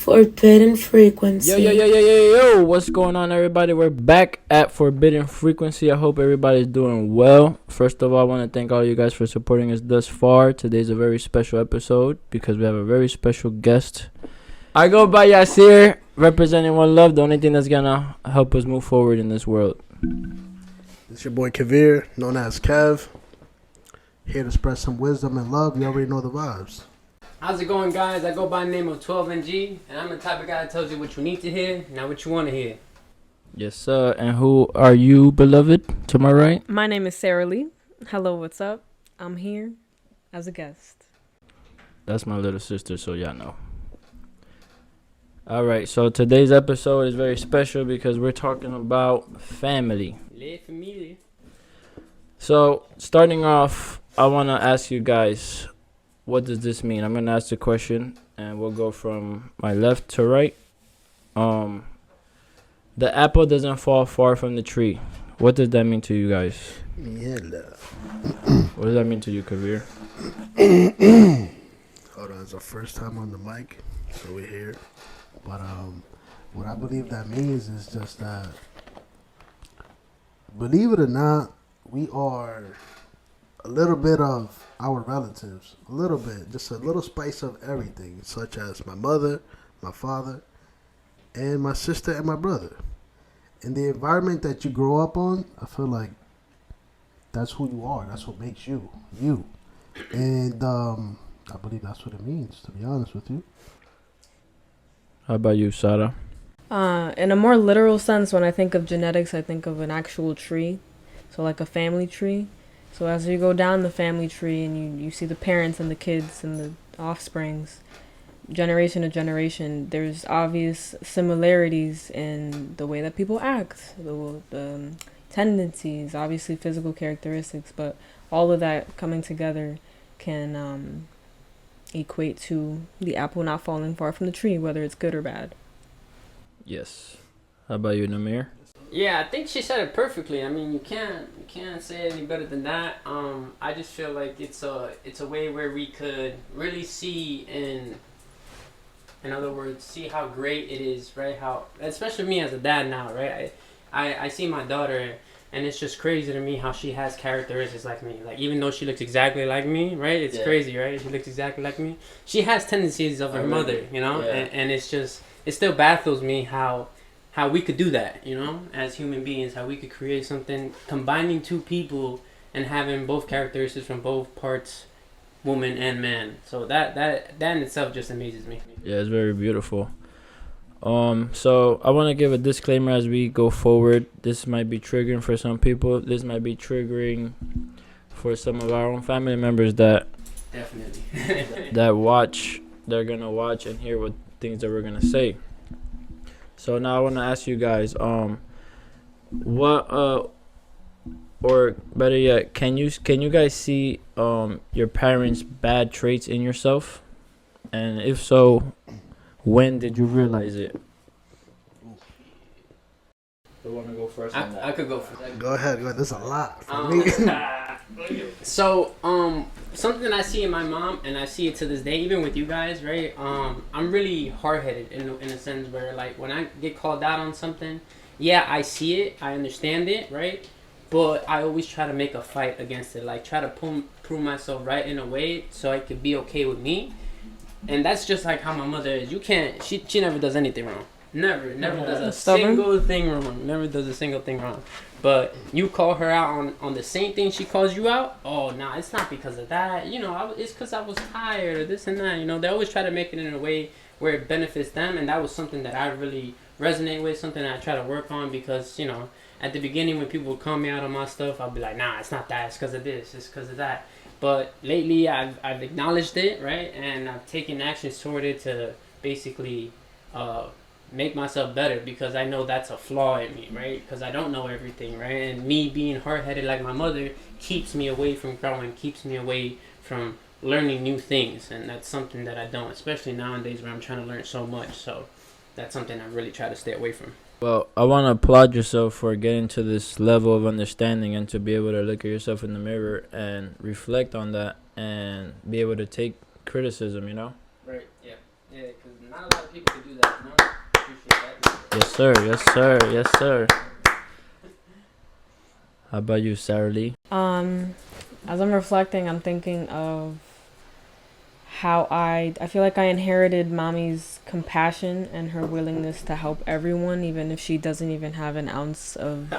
Forbidden Frequency. Yo, what's going on, everybody? We're back at Forbidden Frequency. I hope everybody's doing well. First of all, I want to thank all you guys for supporting us thus far. Today's a very special episode because we have a very special guest. I go by Yasir, representing One Love, the only thing that's gonna help us move forward in this world. It's your boy Kavir, known as Kev. Here to spread some wisdom and love. You already know the vibes. How's it going, guys? I go by the name of 12NG, and I'm the type of guy that tells you what you need to hear, not what you want to hear. Yes, sir. And who are you, beloved? To my right? My name is Sarah Lee. Hello, what's up? I'm here as a guest. That's my little sister, so y'all know. Alright, so today's episode is very special because we're talking about family. La Familia. So, starting off, I want to ask you guys, what does this mean? I'm going to ask the question, and we'll go from my left to right. The apple doesn't fall far from the tree. What does that mean to you guys? What does that mean to you, Kavir? Hold on, it's our first time on the mic, so we're here. But what I believe that means is just that, believe it or not, we are a little bit of our relatives. A little bit. Just a little spice of everything, such as my mother, my father, and my sister and my brother. In the environment that you grow up on, I feel like that's who you are. That's what makes you, you. And I believe that's what it means, to be honest with you. How about you, Sarah? In a more literal sense, when I think of genetics, I think of an actual tree. So like a family tree. So as you go down the family tree and you see the parents and the kids and the offsprings, generation to generation, there's obvious similarities in the way that people act, the tendencies, obviously physical characteristics, but all of that coming together can equate to the apple not falling far from the tree, whether it's good or bad. Yes. How about you, Namir? Yeah, I think she said it perfectly. I mean, you can't say it any better than that. I just feel like it's a way where we could really see in other words, see how great it is, right? How, especially me as a dad now, right? I see my daughter, and it's just crazy to me how she has characteristics like me. Like, even though she looks exactly like me, right? It's crazy, right? She looks exactly like me. She has tendencies of her mother, you know? Yeah. And it's just, it still baffles me how we could do that, you know? As human beings, how we could create something, combining two people and having both characteristics from both parts, woman and man. So that in itself just amazes me. Yeah, it's very beautiful. So I want to give a disclaimer as we go forward. This might be triggering for some people. This might be triggering for some of our own family members that definitely that watch. They're gonna watch and hear what things that we're gonna say. So now I want to ask you guys, what or better yet, can you guys see your parents' bad traits in yourself? And if so, when did you realize it? I want to go first on that. I could go first. Go ahead. There's a lot for me. So, something that I see in my mom, and I see it to this day, even with you guys, right? I'm really hard-headed in a sense where, like, when I get called out on something, yeah, I see it, I understand it, right? But I always try to make a fight against it, like, try to prove myself right in a way so it could be okay with me. And that's just like how my mother is. You can't, she never does anything wrong. Never does a single thing wrong. Never does a single thing wrong. But you call her out on the same thing she calls you out. Oh, nah, it's not because of that. You know, it's because I was tired or this and that. You know, they always try to make it in a way where it benefits them. And that was something that I really resonate with, something that I try to work on because, you know, at the beginning when people would call me out on my stuff, I'll be like, nah, it's not that. It's because of this. It's because of that. But lately I've acknowledged it, right? And I've taken actions toward it to basically make myself better because I know that's a flaw in me, right? Because I don't know everything, right? And me being hard-headed like my mother keeps me away from growing, keeps me away from learning new things. And that's something that I don't, especially nowadays where I'm trying to learn so much. So that's something I really try to stay away from. Well, I want to applaud yourself for getting to this level of understanding and to be able to look at yourself in the mirror and reflect on that and be able to take criticism, you know? Right, yeah. Yeah, because Not a lot of people can do that, you know? Appreciate that. Yes, sir. Yes, sir. Yes, sir. How about you, Sarah Lee? As I'm reflecting, I'm thinking of how I feel like I inherited mommy's compassion and her willingness to help everyone, even if she doesn't even have an ounce of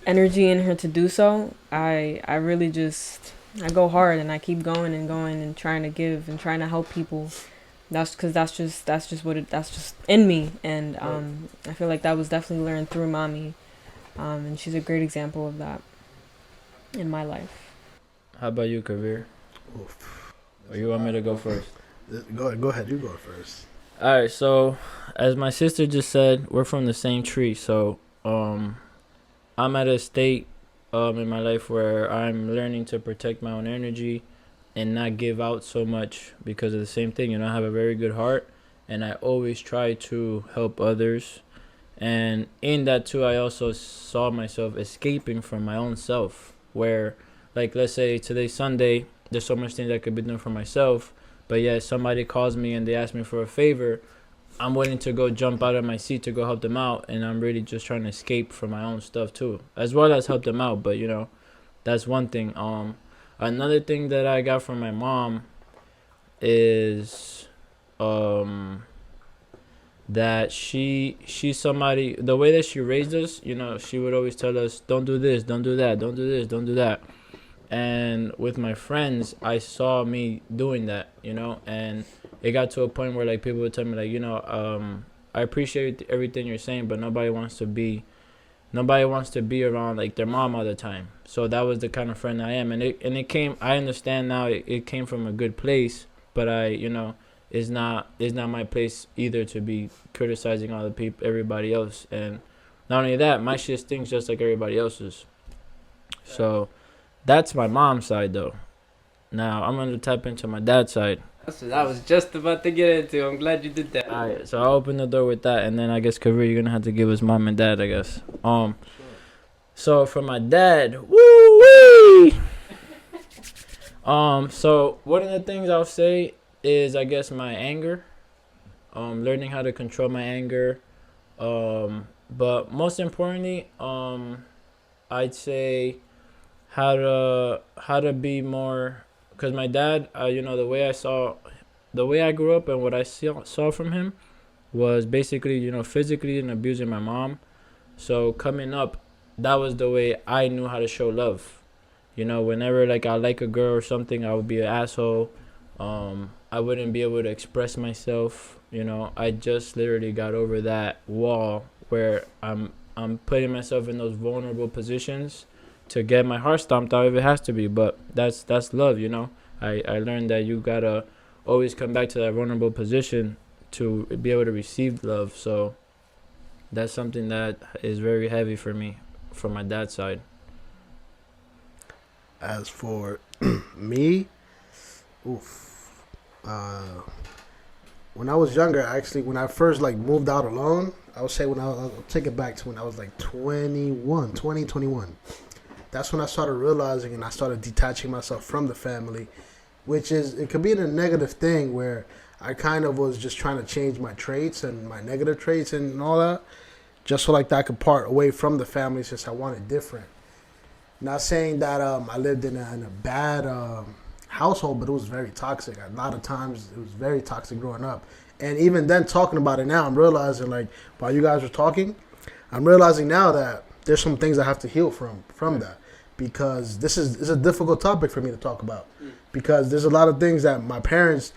energy in her to do so. I really just, I go hard and I keep going and trying to give and trying to help people. That's because that's just in me. And I feel like that was definitely learned through mommy. And she's a great example of that in my life. How about you, Kabir? Oof. Or you want me to go first? Go ahead. You go first. All right. So, as my sister just said, we're from the same tree. So, I'm at a state in my life where I'm learning to protect my own energy and not give out so much because of the same thing. You know, I have a very good heart, and I always try to help others. And in that too, I also saw myself escaping from my own self, where, like, let's say today's Sunday, there's so much things I could be doing for myself, but yet somebody calls me and they ask me for a favor, I'm willing to go jump out of my seat to go help them out, and I'm really just trying to escape from my own stuff too, as well as help them out. But you know, that's one thing. Another thing that I got from my mom is that she's somebody, the way that she raised us, you know, she would always tell us, don't do this, don't do that, don't do this, don't do that. And with my friends, I saw me doing that, you know, and it got to a point where, like, people would tell me, like, you know, I appreciate everything you're saying, but nobody wants to be around, like, their mom all the time. So that was the kind of friend I am. And it came, I understand now, it came from a good place, but you know, it's not my place either to be criticizing all the people, everybody else. And not only that, my shit stinks just like everybody else's. So that's my mom's side, though. Now I'm gonna tap into my dad's side. That's what I was just about to get into. I'm glad you did that. Alright, so I'll open the door with that, and then I guess Kabir, you're gonna have to give us mom and dad, I guess. So for my dad, woo-wee! So one of the things I'll say is, I guess, my anger. Learning how to control my anger. But most importantly, I'd say how to be more, because my dad, you know, the way I grew up and what I saw from him was basically, you know, physically and abusing my mom. So coming up, that was the way I knew how to show love. You know, whenever, like, I like a girl or something, I would be an asshole. I wouldn't be able to express myself. You know, I just literally got over that wall where I'm putting myself in those vulnerable positions to get my heart stomped out if it has to be. But that's love, you know. I learned that you gotta always come back to that vulnerable position to be able to receive love. So that's something that is very heavy for me from my dad's side. As for me, when I was younger, actually, when I first, like, moved out alone, I would say I'll take it back to when I was like 21. That's when I started realizing and I started detaching myself from the family, which is, it could be a negative thing where I kind of was just trying to change my traits and my negative traits and all that, just so, like, that I could part away from the family since I wanted different. Not saying that I lived in a bad household, but it was very toxic. A lot of times it was very toxic growing up. And even then, talking about it now, I'm realizing, like, while you guys were talking, I'm realizing now that there's some things I have to heal from that, because this is a difficult topic for me to talk about, because there's a lot of things that my parents,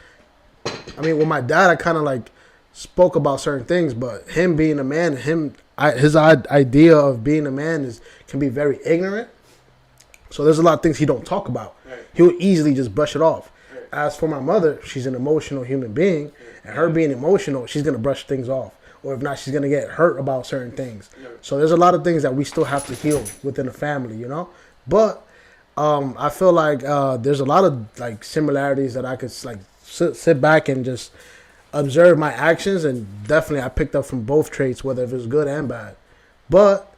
I mean, with my dad, I kind of, like, spoke about certain things, but him being a man, his idea of being a man can be very ignorant. So there's a lot of things he don't talk about. Right. He'll easily just brush it off. Right. As for my mother, she's an emotional human being, and her being emotional, she's going to brush things off. Or if not, she's going to get hurt about certain things. So there's a lot of things that we still have to heal within the family, you know? But I feel like there's a lot of, like, similarities that I could, like, sit back and just observe my actions, and definitely I picked up from both traits, whether it was good and bad. But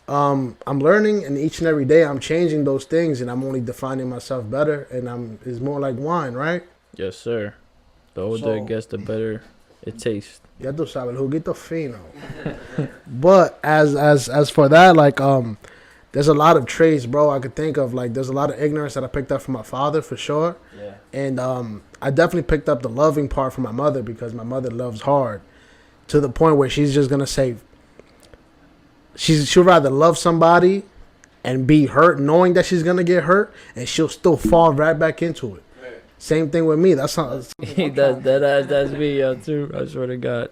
I'm learning, and each and every day I'm changing those things, and I'm only defining myself better, and it's more like wine, right? Yes, sir. The older it So- gets, the better it tastes. Ya tú sabes, el juguito fino. But as for that, like there's a lot of traits, bro. I could think of like there's a lot of ignorance that I picked up from my father for sure, Yeah. and I definitely picked up the loving part from my mother because my mother loves hard to the point where she's just gonna say she'll rather love somebody and be hurt knowing that she's gonna get hurt, and she'll still fall right back into it. Same thing with me. That's not. That's me, yo, too. I swear to God.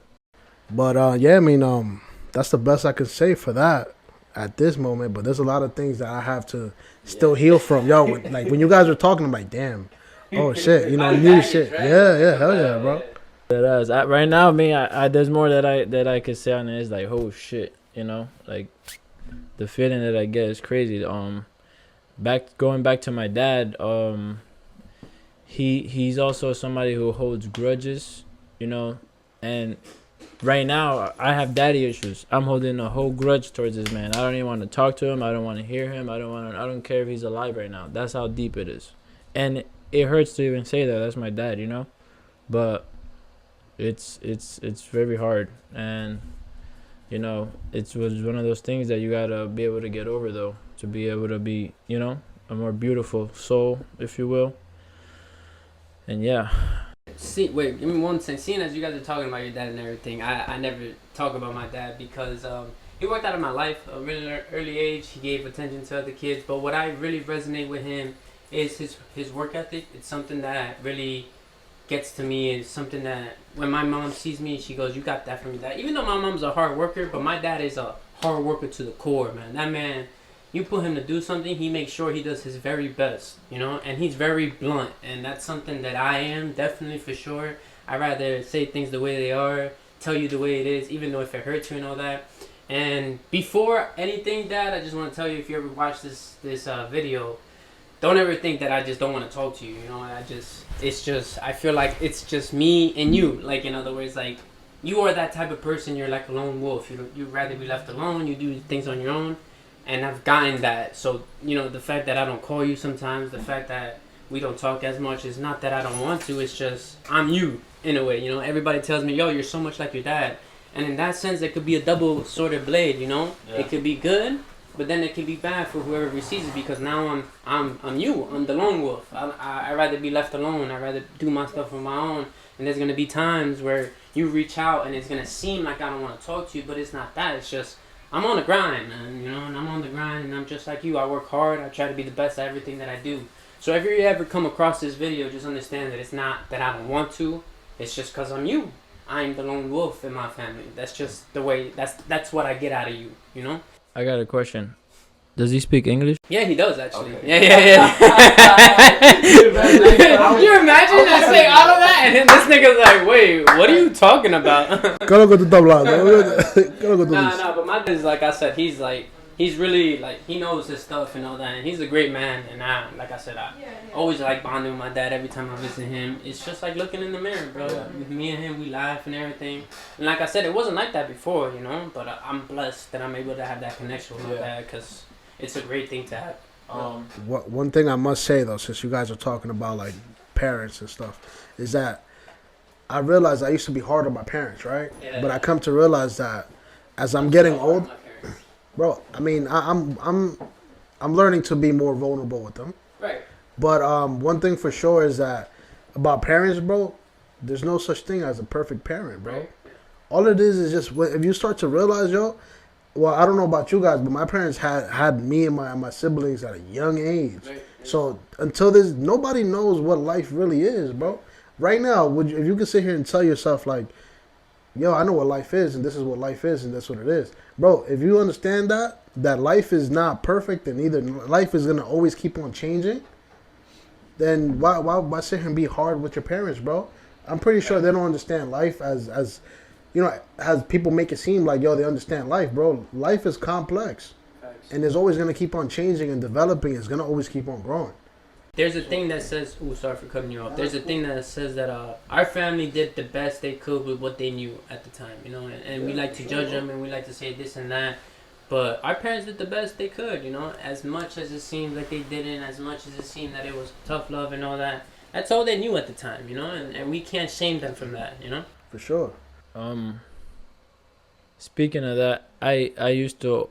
But yeah, I mean, that's the best I can say for that at this moment. But there's a lot of things that I have to still heal from. Yo, like when you guys were talking, I'm like, damn, oh shit, you know, new shit. Yeah, hell yeah, bro. That is. Right now, I there's more that I could say on it. It's like, oh shit, you know, like the feeling that I get is crazy. Going back to my dad. He's also somebody who holds grudges, you know, and right now I have daddy issues. I'm holding a whole grudge towards this man. I don't even want to talk to him. I don't want to hear him. I don't care if he's alive right now. That's how deep it is, and it hurts to even say that. That's my dad, you know, but it's very hard, and you know, it was one of those things that you gotta be able to get over, though, to be able to be, you know, a more beautiful soul, if you will. And yeah. See, wait, give me one second. Seeing as you guys are talking about your dad and everything, I never talk about my dad because he worked out of my life at a really early age. He gave attention to other kids. But what I really resonate with him is his work ethic. It's something that really gets to me. It's something that when my mom sees me, she goes, "You got that from your dad." Even though my mom's a hard worker, but my dad is a hard worker to the core, man. That man, you put him to do something, he makes sure he does his very best, you know, and he's very blunt, and that's something that I am, definitely, for sure. I rather say things the way they are, tell you the way it is, even though if it hurts you and all that. And before anything, Dad, I just want to tell you, if you ever watch this video, don't ever think that I just don't want to talk to you, you know. I feel like it's just me and you, like, in other words, like, you are that type of person. You're like a lone wolf. You'd rather be left alone. You do things on your own. And I've gotten that. So, you know, the fact that I don't call you sometimes, the fact that we don't talk as much, is not that I don't want to. It's just I'm you, in a way. You know, everybody tells me, yo, you're so much like your dad. And in that sense, it could be a double-sworded blade, you know? Yeah. It could be good, but then it could be bad for whoever receives it, because now I'm you. I'm the lone wolf. I'd rather be left alone. I'd rather do my stuff on my own. And there's going to be times where you reach out and it's going to seem like I don't want to talk to you, but it's not that. It's just I'm on the grind, man, you know, and I'm on the grind, and I'm just like you. I work hard. I try to be the best at everything that I do. So if you ever come across this video, just understand that it's not that I don't want to. It's just because I'm you. I'm the lone wolf in my family. That's just the way. That's what I get out of you, you know? I got a question. Does he speak English? Yeah, he does, actually. Okay. Yeah. Can you imagine I say all of that, and then this nigga's like, wait, what are you talking about? Nah, but my dad is, like I said, he's really, like, he knows his stuff and all that, and he's a great man, and like I said, I always like bonding with my dad every time I visit him. It's just like looking in the mirror, bro. With me and him, we laugh and everything. And like I said, it wasn't like that before, you know, but I'm blessed that I'm able to have that connection with my dad, because it's a great thing to have. One thing I must say, though, since you guys are talking about, like, parents and stuff, is that I realized I used to be hard on my parents, right? Yeah. But I come to realize that as I'm getting old, bro, I mean, I'm learning to be more vulnerable with them. Right. But one thing for sure is that about parents, bro, there's no such thing as a perfect parent, bro. Right. All it is just if you start to realize, yo, well, I don't know about you guys, but my parents had me and my siblings at a young age. Right. So until this, nobody knows what life really is, bro. Right now, if you could sit here and tell yourself, like, yo, I know what life is, and this is what life is, and that's what it is. Bro, if you understand that life is not perfect, and either life is going to always keep on changing, then why sit here and be hard with your parents, bro? I'm pretty sure they don't understand life as you know, as people make it seem like, yo, they understand life, bro. Life is complex. Thanks. And it's always going to keep on changing and developing. It's going to always keep on growing. There's a thing that says, sorry for cutting you off. There's a thing that says that our family did the best they could with what they knew at the time, you know, and we like to judge them, and we like to say this and that. But our parents did the best they could, you know, as much as it seemed like they didn't, as much as it seemed that it was tough love and all that. that's all they knew at the time, you know, and we can't shame them from that, you know. For sure. Speaking of that, I used to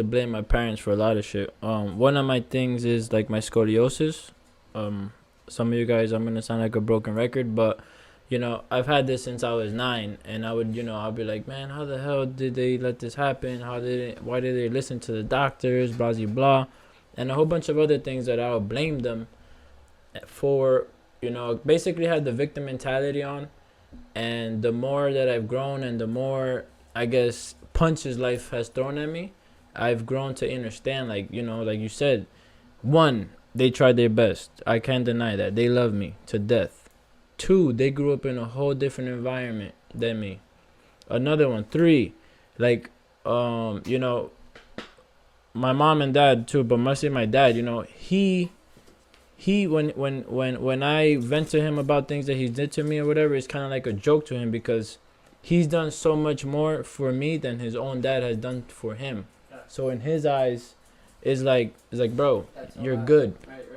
blame my parents for a lot of shit. One of my things is like my scoliosis. Some of you guys, I'm gonna sound like a broken record, but you know, I've had this since I was 9, and I would, you know, I'll be like, man, how the hell did they let this happen? Why did they listen to the doctors, blah, blah, blah, and a whole bunch of other things that I would blame them for, you know, basically had the victim mentality on. And the more that I've grown and the more, I guess, punches life has thrown at me, I've grown to understand, like, you know, like you said, 1, they tried their best. I can't deny that. They love me to death. 2, they grew up in a whole different environment than me. Another one. 3, like, you know, my mom and dad too, but mostly my dad, you know, he when I vent to him about things that he did to me or whatever, it's kind of like a joke to him because he's done so much more for me than his own dad has done for him. So in his eyes, it's like, bro, you're good.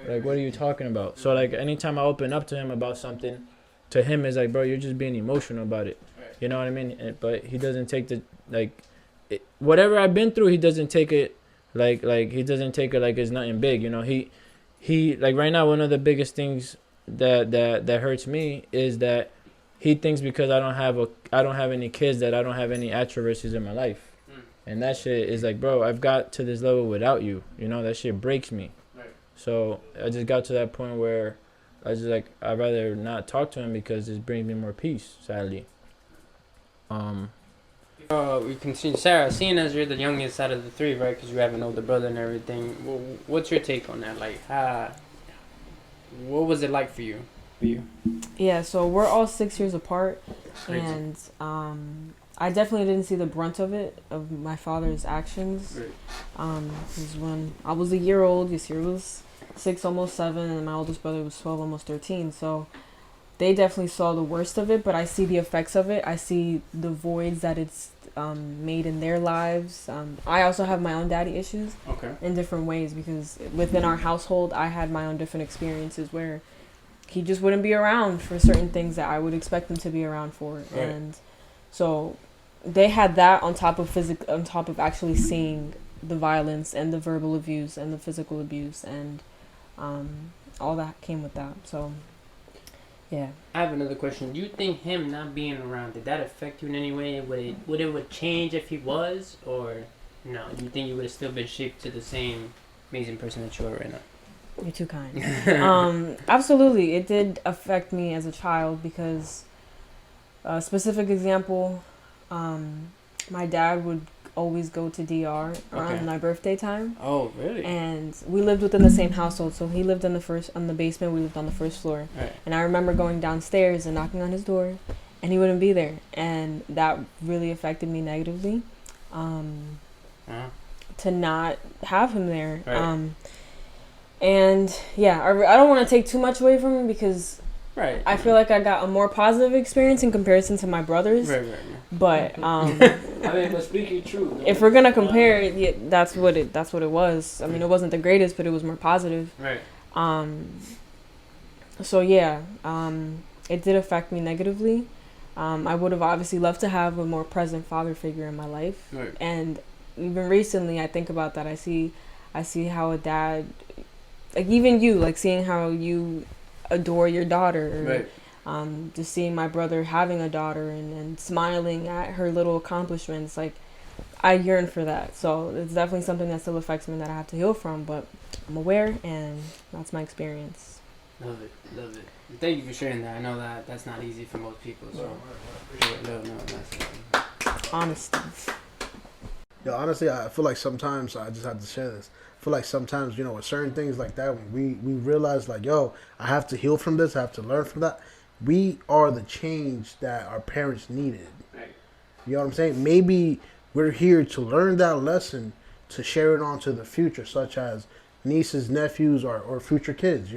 Like, what are you talking about? So like, anytime I open up to him about something, to him it's like, bro, you're just being emotional about it. You know what I mean? But he doesn't take the, like, whatever I've been through, he doesn't take it like he doesn't take it like it's nothing big. You know, he like right now, one of the biggest things that hurts me is that he thinks because I don't have any kids that I don't have any attributes in my life. And that shit is like, bro, I've got to this level without you. You know, that shit breaks me. Right. So I just got to that point where I just like, I'd rather not talk to him because it brings me more peace, sadly. We continue. Sarah, seeing as you're the youngest out of the 3, right, because you have an older brother and everything, what's your take on that? Like, what was it like for you? Yeah, so we're all 6 years apart, and I definitely didn't see the brunt of it, of my father's actions. Right. Because when I was a year old, this year was 6, almost 7, and my oldest brother was 12, almost 13. So they definitely saw the worst of it, but I see the effects of it. I see the voids that it's made in their lives. I also have my own daddy issues in different ways because within our household, I had my own different experiences where he just wouldn't be around for certain things that I would expect him to be around for. Right. And so they had that on top of actually seeing the violence and the verbal abuse and the physical abuse and all that came with that. So yeah. I have another question. Do you think him not being around, did that affect you in any way? Would it change if he was, or no? Do you think you would have still been shaped to the same amazing person that you are right now? You're too kind. Absolutely, it did affect me as a child because a specific example, my dad would always go to DR around my birthday time. Oh, really? And we lived within the same household, so he lived on the basement, we lived on the first floor. Right. And I remember going downstairs and knocking on his door, and he wouldn't be there, and that really affected me negatively. To not have him there. Right. And yeah, I don't want to take too much away from him because I feel like I got a more positive experience in comparison to my brothers. Right. But I mean, but speaking true, if we're gonna compare, yeah, that's what it was. I mean, it wasn't the greatest, but it was more positive. Right. So yeah, it did affect me negatively. I would have obviously loved to have a more present father figure in my life. Right. And even recently, I think about that. I see how a dad, like even you, like seeing how you adore your daughter. Right. Just seeing my brother having a daughter and smiling at her little accomplishments, like I yearn for that. So it's definitely something that still affects me that I have to heal from, but I'm aware and that's my experience. Love it. Thank you for sharing that. I know that's not easy for most people. So that's honesty. Yeah, honestly, I feel like sometimes I just have to share this. I feel like sometimes, with certain things like that, when we realize like, yo, I have to heal from this, I have to learn from that. We are the change that our parents needed. Right. You know what I'm saying? Maybe we're here to learn that lesson to share it on to the future, such as nieces, nephews, or future kids,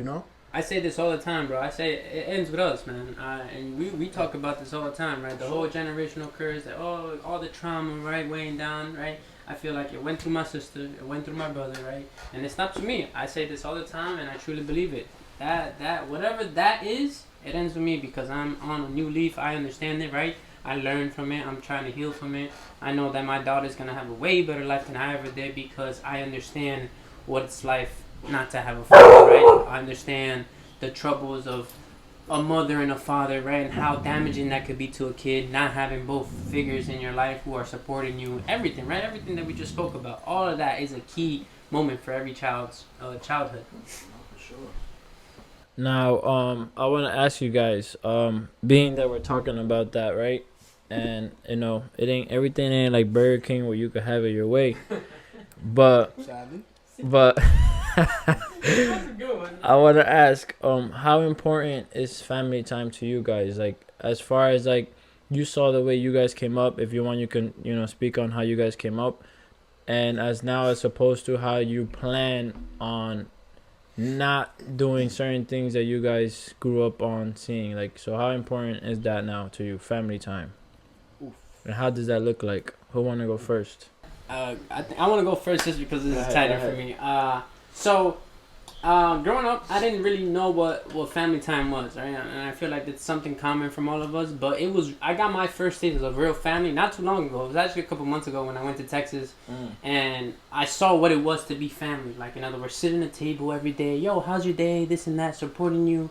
I say this all the time, bro. I say it ends with us, man. And we talk about this all the time, right? The whole generational curse, that all the trauma, right, weighing down, right? I feel like it went through my sister, it went through my brother, right? And it stops with me. I say this all the time, and I truly believe it. that whatever that is, it ends with me because I'm on a new leaf. I understand it, right? I learned from it. I'm trying to heal from it. I know that my daughter's gonna have a way better life than I ever did because I understand what it's like not to have a father, right? I understand the troubles of a mother and a father, right? And how damaging that could be to a kid, not having both figures in your life who are supporting you, everything, right? Everything that we just spoke about, all of that is a key moment for every child's childhood. For sure. Now, I want to ask you guys, being that we're talking about that, right? And everything ain't like Burger King where you could have it your way, but Sadly. I want to ask, how important is family time to you guys? Like, as far as like you saw the way you guys came up. If you want, you can speak on how you guys came up, and as opposed to how you plan on not doing certain things that you guys grew up on seeing. Like, so how important is that now to you, family time? Oof. And how does that look like? Who want to go first? I want to go first just because this is tighter for me. Growing up, I didn't really know what family time was, right? And I feel like it's something common from all of us. But I got my first taste of real family not too long ago. It was actually a couple months ago when I went to Texas, and I saw what it was to be family. Like, in other words, sitting at a table every day. Yo, how's your day? This and that, supporting you.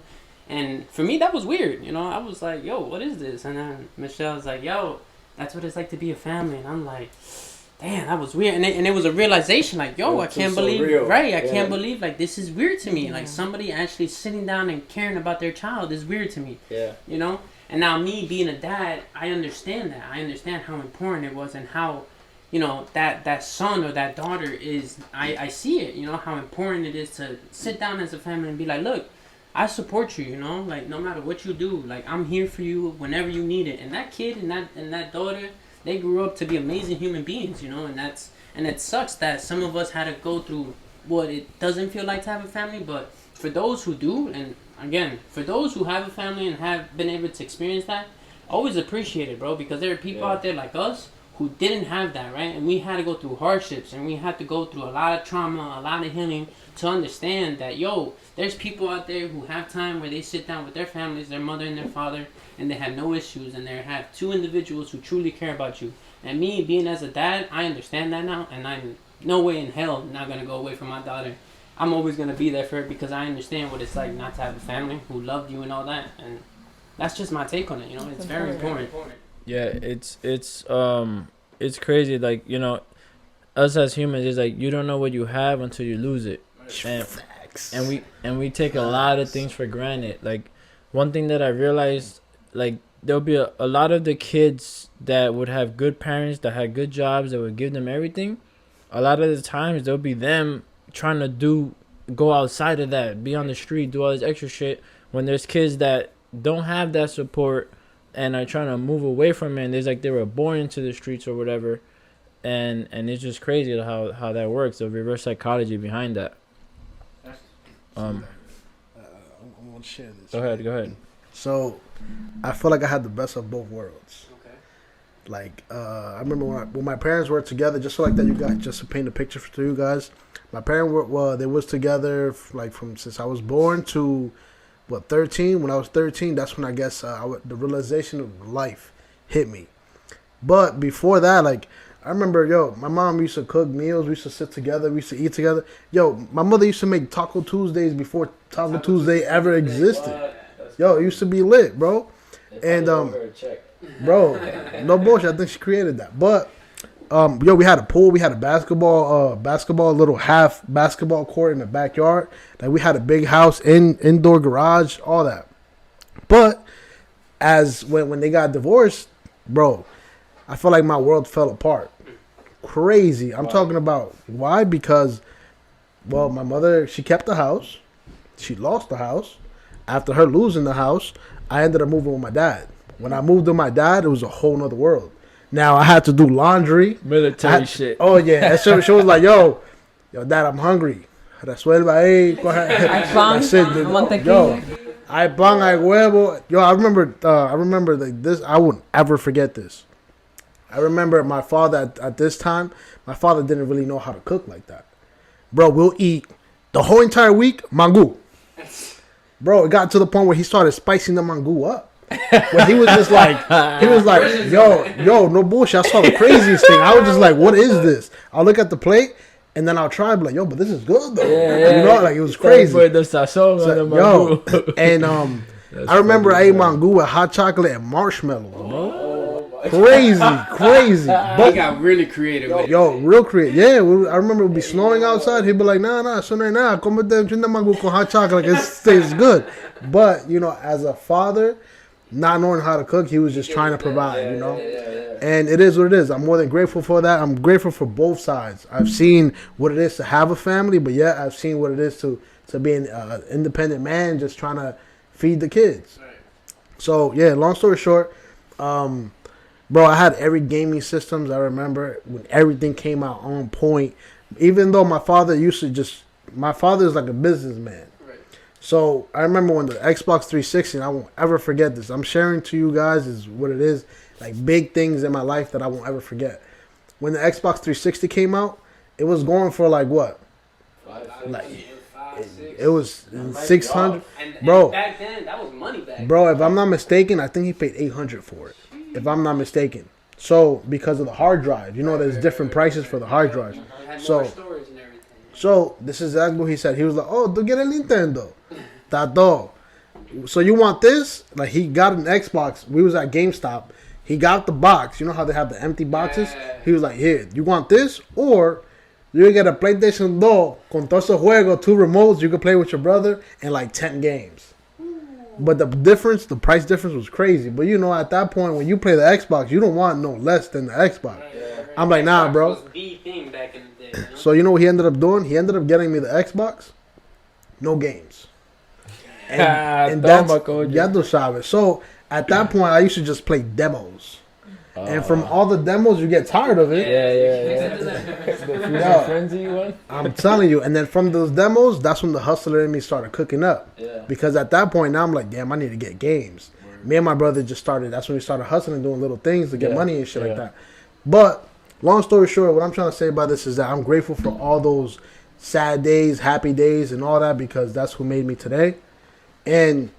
And for me, that was weird. I was like, yo, what is this? And then Michelle was like, yo, that's what it's like to be a family. And I'm like, damn, that was weird. And it was a realization, like, yo, I can't believe, I can't believe, like, this is weird to me. Yeah. Like, somebody actually sitting down and caring about their child is weird to me. Yeah. And now me being a dad, I understand that. I understand how important it was and how, that son or that daughter is, I see it, how important it is to sit down as a family and be like, look, I support you, like, no matter what you do, like, I'm here for you whenever you need it. And that kid and that daughter, they grew up to be amazing human beings, and it sucks that some of us had to go through what it doesn't feel like to have a family. But for those who do, and again, for those who have a family and have been able to experience that, always appreciate it, bro, because there are people out there like us who didn't have that, right? And we had to go through hardships, and we had to go through a lot of trauma, a lot of healing to understand that, there's people out there who have time where they sit down with their families, their mother and their father, and they have no issues, and they have two individuals who truly care about you. And me, being as a dad, I understand that now, and I'm no way in hell not going to go away from my daughter. I'm always going to be there for her because I understand what it's like not to have a family who loved you and all that. And that's just my take on it, It's very important. Yeah, it's crazy, like, us as humans, it's like you don't know what you have until you lose it. And we take a lot of things for granted. Like, one thing that I realized, like, there'll be a lot of the kids that would have good parents that had good jobs that would give them everything. A lot of the times there'll be them trying to go outside of that, be on the street, do all this extra shit, when there's kids that don't have that support and are trying to move away from it, and there's like they were born into the streets or whatever. And it's just crazy how that works, the reverse psychology behind that. I'm gonna share this. Go ahead. So, I feel like I had the best of both worlds. Okay. Like, I remember when my parents were together, just so like that, you guys, just to paint a picture for you guys. My parents they was together like from since I was born to 13. When I was 13, that's when I guess the realization of life hit me. But before that, like, I remember, my mom used to cook meals. We used to sit together. We used to eat together. My mother used to make Taco Tuesdays before Taco Tuesday ever existed. It used to be lit, bro. And, bro, no bullshit. I think she created that. But, we had a pool. We had a basketball, little half basketball court in the backyard. Like, we had a big house, indoor garage, all that. But when they got divorced, bro, I feel like my world fell apart. Crazy. I'm talking about why? Because, my mother, she kept the house. She lost the house. After her losing the house, I ended up moving with my dad. When I moved with my dad, it was a whole nother world. Now I had to do laundry. Military shit. Oh, yeah. And she was like, yo, dad, I'm hungry. Resuelva ahí. Hay pan, hay huevo. I remember like this. I wouldn't ever forget this. I remember my father at this time, my father didn't really know how to cook like that. Bro, we'll eat the whole entire week mango. Bro, it got to the point where he started spicing the mango up. Where he was like, yo, no bullshit. I saw the craziest thing. I was just like, what is this? I'll look at the plate, and then I'll try and be like, yo, but this is good though. You know, like it was crazy. And I remember I ate mango with hot chocolate and marshmallows, bro. Crazy. But he got really creative with it. Yo, real creative. Yeah, I remember it would be snowing outside. He'd be like, nah, son, nah, comete un mango con hot chocolate. Like, it tastes good. But, you know, as a father, not knowing how to cook, he was just trying to provide, you know. And it is what it is. I'm more than grateful for that. I'm grateful for both sides. I've seen what it is to have a family, but yeah, I've seen what it is to be an independent man just trying to feed the kids. So, yeah, long story short, bro, I had every gaming systems. I remember when everything came out on point. Even though my father my father is like a businessman. Right. So I remember when the Xbox 360, and I won't ever forget this. I'm sharing to you guys is what it is. Like big things in my life that I won't ever forget. When the Xbox 360 came out, it was going for like what? It was 600. Bro, back then, that was money back. Bro, if I'm not mistaken, I think he paid 800 for it. If I'm not mistaken. So, because of the hard drive. You know, there's different prices for the hard drives. So, this is exactly what he said. He was like, oh, do get a Nintendo. Tato. So, you want this? Like, he got an Xbox. We was at GameStop. He got the box. You know how they have the empty boxes? He was like, here, you want this? Or you get a PlayStation 2 con todos esos juegos, 2 remotes. You can play with your brother and like 10 games. But the price difference was crazy. But you know, at that point, when you play the Xbox, you don't want no less than the Xbox. I'm like, nah, bro. Was the thing back in the day, you know? So you know what he ended up doing? He ended up getting me the Xbox. No games. And that's, ya tú sabes. So at that point, I used to just play demos. And from all the demos, you get tired of it. The Frenzy one? I'm telling you. And then from those demos, that's when the hustler in me started cooking up. Yeah. Because at that point, now I'm like, damn, I need to get games. Me and my brother that's when we started hustling, doing little things to get money and shit like that. But long story short, what I'm trying to say about this is that I'm grateful for all those sad days, happy days, and all that, because that's who made me today. And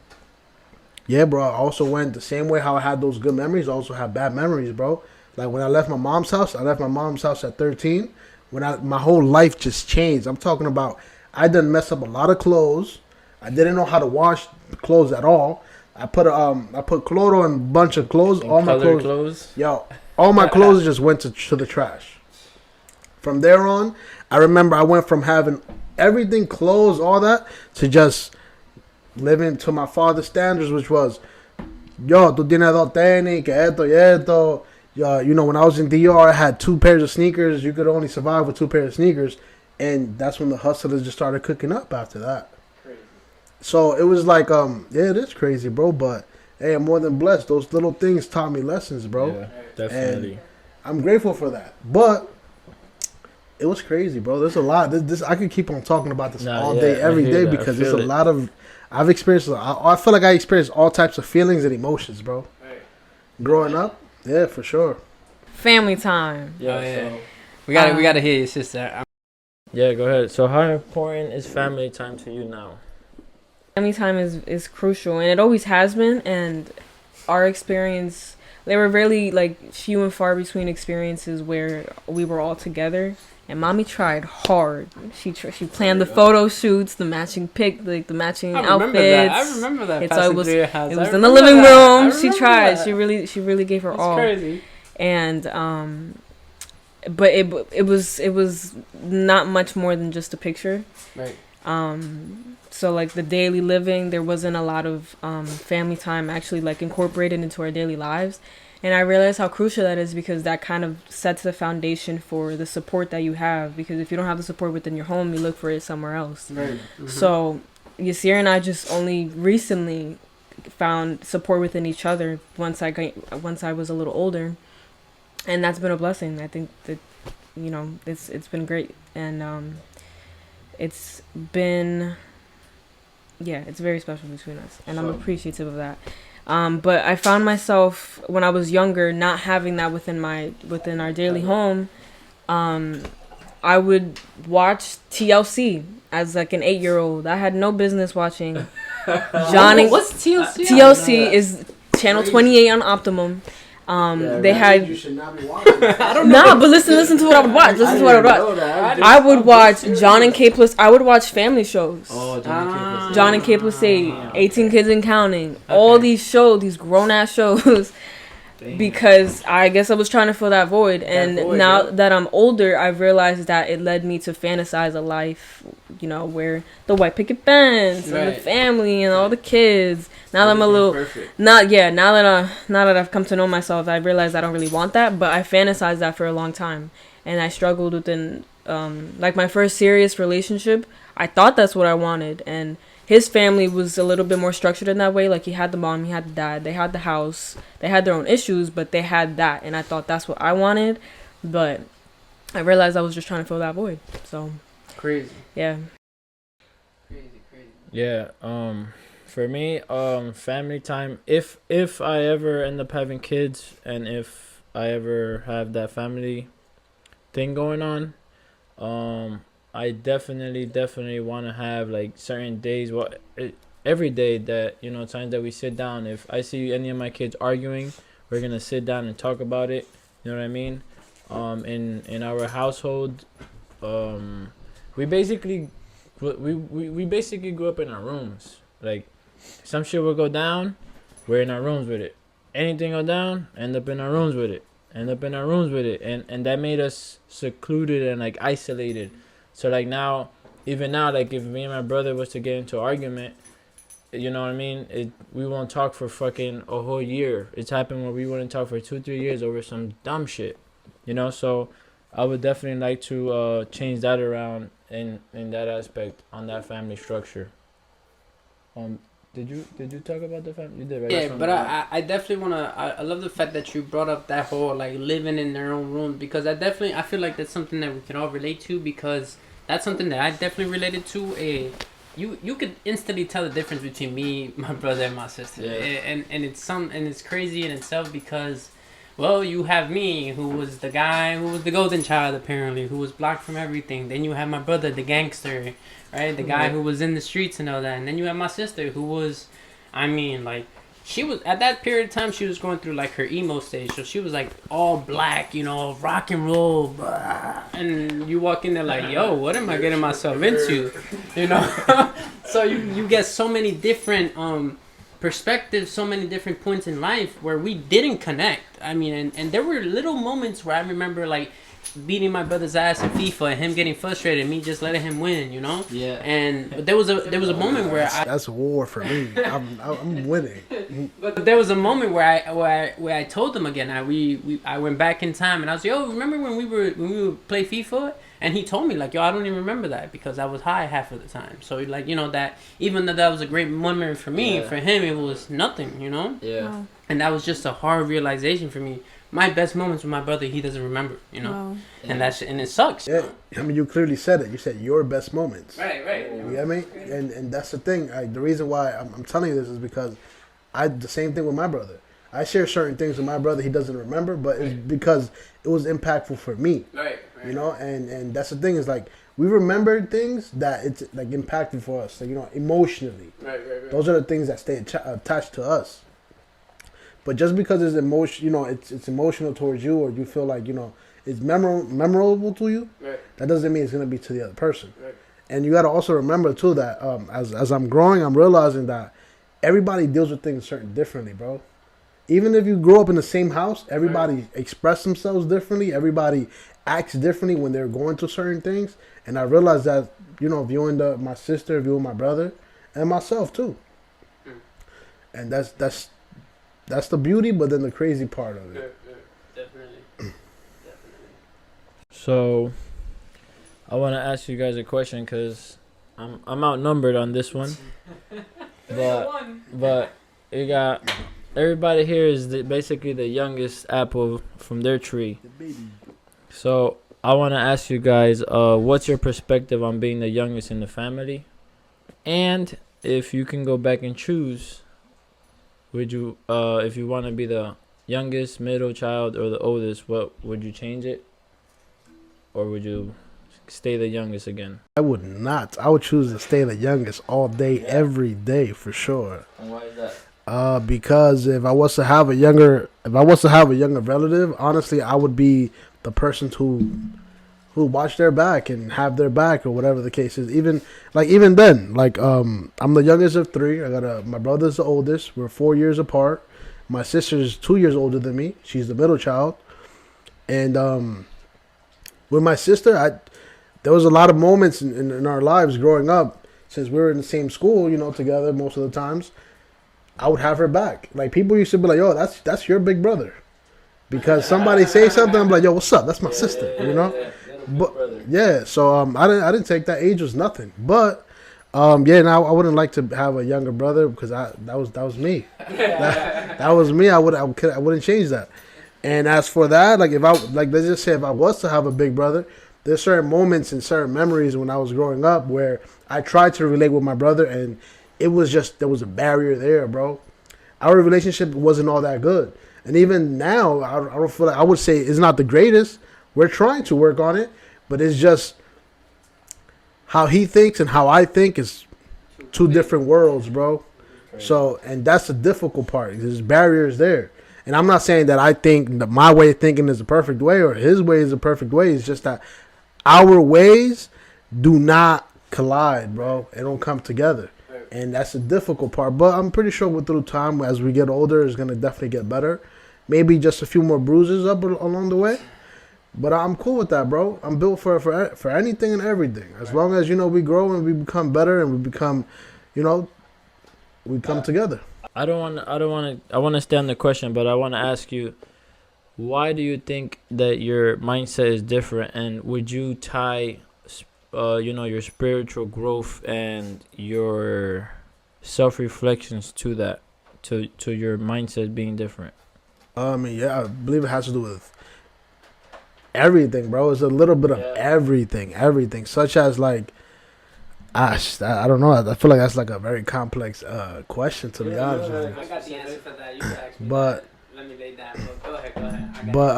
yeah, bro, I also went the same way how I had those good memories. I also have bad memories, bro. Like when I left my mom's house at 13. My whole life just changed. I'm talking about I done mess up a lot of clothes. I didn't know how to wash the clothes at all. I put chloro in a bunch of clothes. All my clothes. Yo, all my clothes just went to the trash. From there on, I remember I went from having everything, clothes, all that, to just living to my father's standards, which was, yo, tú tienes dos tenis, que esto y esto. You know, when I was in DR, I had 2 pairs of sneakers. You could only survive with 2 pairs of sneakers. And that's when the hustlers just started cooking up after that. Crazy. So it was like, yeah, it is crazy, bro. But, hey, I'm more than blessed. Those little things taught me lessons, bro. Yeah, definitely. And I'm grateful for that. But it was crazy, bro. There's a lot. This I could keep on talking about this all day, every day, because there's a lot of... I feel like I experienced all types of feelings and emotions, bro. Right. Growing up, yeah, for sure. Family time. Yeah. We gotta hear your sister. Yeah, go ahead. So how important is family time to you now? Family time is crucial, and it always has been. And our experience, there were really like few and far between experiences where we were all together. And mommy tried hard. She planned the photo shoots, the matching the matching outfits. I remember that. It was in the living room. She tried. She really gave her all. Crazy. And but it was not much more than just a picture. Right. So like the daily living, there wasn't a lot of family time actually like incorporated into our daily lives. And I realized how crucial that is, because that kind of sets the foundation for the support that you have. Because if you don't have the support within your home, you look for it somewhere else. Right. Mm-hmm. So Yasir and I just only recently found support within each other once I was a little older, and that's been a blessing. I think that, you know, it's been great, and it's been, yeah, it's very special between us, and I'm appreciative of that. But I found myself when I was younger not having that within our daily home. I would watch TLC as like an 8-year-old. I had no business watching Johnny. What's TLC? TLC is channel 28 on Optimum. They had. You should not be watching. I don't know. Nah, but listen to what I would watch. Listen to what I would watch. I would watch John and K plus. I would watch family shows. Oh, John and K plus 8, 18 Kids and Counting. All these shows, these grown ass shows. Because I guess I was trying to fill that void, and now that I'm older, I've realized that it led me to fantasize a life, you know, where the white picket fence and the family and all the kids. Now that I'm a little, now that I've come to know myself, I realize I don't really want that, but I fantasized that for a long time, and I struggled within, like my first serious relationship. I thought that's what I wanted, and his family was a little bit more structured in that way. Like, he had the mom, he had the dad, they had the house, they had their own issues, but they had that, and I thought that's what I wanted, but I realized I was just trying to fill that void. So Crazy. yeah. Crazy. Yeah. For me, family time. If I ever end up having kids, and if I ever have that family thing going on, I definitely want to have like certain days, every day that, you know, times that we sit down. If I see any of my kids arguing, we're gonna sit down and talk about it. You know what I mean? In our household, we basically grew up in our rooms. Like, some shit will go down, we're in our rooms with it. Anything go down, end up in our rooms with it. And that made us secluded and like isolated. So like even now, like if me and my brother was to get into an argument, you know what I mean? We won't talk for fucking a whole year. It's happened where we wouldn't talk for 2-3 years over some dumb shit, you know? So I would definitely like to change that around in that aspect on that family structure. Did you talk about the family? You did, right? Yeah, but I definitely wanna. I love the fact that you brought up that whole like living in their own room, because I feel like that's something that we can all relate to, because that's something that I definitely related to. You could instantly tell the difference between me, my brother, and my sister. Yeah. And it's crazy in itself, because, well, you have me, who was the guy who was the golden child, apparently, who was blocked from everything. Then you have my brother, the gangster, right? The guy who was in the streets and all that. And then you have my sister, who was, I mean, like, she was, at that period of time, she was going through, like, her emo stage. So she was, like, all black, you know, rock and roll. Blah. And you walk in there like, yo, what am I getting myself into? You know? So you get so many different perspectives, so many different points in life where we didn't connect. I mean, and there were little moments where I remember, like, beating my brother's ass in FIFA and him getting frustrated and me just letting him win, you know? Yeah. And but there was a moment where that's war for me. I'm winning. But there was a moment where I told him again. I went back in time and I was like, yo, remember when we would play FIFA? And he told me, like, yo, I don't even remember that because I was high half of the time. So, like, you know, that even though that was a great memory for me, for him it was nothing, you know? Yeah. Wow. And that was just a hard realization for me. My best moments with my brother, he doesn't remember, you know? Wow. And and it sucks. Yeah, I mean, you clearly said it. You said your best moments. Right. You get me? And that's the thing. The reason why I'm telling you this is because the same thing with my brother. I share certain things with my brother he doesn't remember, but it's because it was impactful for me. Right. You know, and that's the thing is like we remember things that it's like impactful for us, like, you know, emotionally. Right. Those are the things that stay attached to us. But just because it's emotion, you know, it's emotional towards you, or you feel like, you know, it's memorable to you, that doesn't mean it's gonna be to the other person. Right. And you got to also remember too that as I'm growing, I'm realizing that everybody deals with things certain differently, bro. Even if you grow up in the same house, everybody express themselves differently. Everybody acts differently when they're going through certain things. And I realized that, you know, viewing my sister, viewing my brother, and myself too. And that's the beauty, but then the crazy part of it. Definitely. So, I want to ask you guys a question because I'm outnumbered on this one. But you got everybody here is basically the youngest apple from their tree. So I want to ask you guys, what's your perspective on being the youngest in the family? And if you can go back and choose, would you, if you want to be the youngest, middle child, or the oldest, what would you change it? Or would you stay the youngest again? I would not. I would choose to stay the youngest all day, every day, for sure. And why is that? Because if I was to have a younger relative, honestly, I would be the person who watch their back and have their back or whatever the case is. Even then, I'm the youngest of three. My brother's the oldest. We're 4 years apart. My sister's 2 years older than me. She's the middle child. And with my sister, there was a lot of moments in our lives growing up, since we were in the same school, together most of the times. I would have her back. Like, people used to be like, "Yo, that's your big brother," because somebody say something, I'm like, "Yo, what's up? That's my sister," But yeah, so I didn't take that. Age was nothing. But now I wouldn't like to have a younger brother, because that was me. that was me. I wouldn't change that. And as for that, let's just say if I was to have a big brother, there's certain moments and certain memories when I was growing up where I tried to relate with my brother, and there was a barrier there, bro. Our relationship wasn't all that good. And even now, I don't feel like, I would say it's not the greatest. We're trying to work on it, but it's just how he thinks and how I think is two different worlds, bro. So, and that's the difficult part. There's barriers there. And I'm not saying that I think that my way of thinking is the perfect way or his way is the perfect way. It's just that our ways do not collide, bro. They don't come together. And that's the difficult part. But I'm pretty sure through time, as we get older, it's going to definitely get better. Maybe just a few more bruises up along the way. But I'm cool with that, bro. I'm built for anything and everything. As long as, we grow and we become better and we become, we come together. I want to stay on the question, but I want to ask you, why do you think that your mindset is different? And would you tie your spiritual growth and your self-reflections to that, to your mindset being different? I believe it has to do with everything, bro. It's a little bit of everything, such as I don't know. I feel like that's like a very complex question, to be honest with you. I got the answer for that. You can ask me But let me lay that. Go ahead. But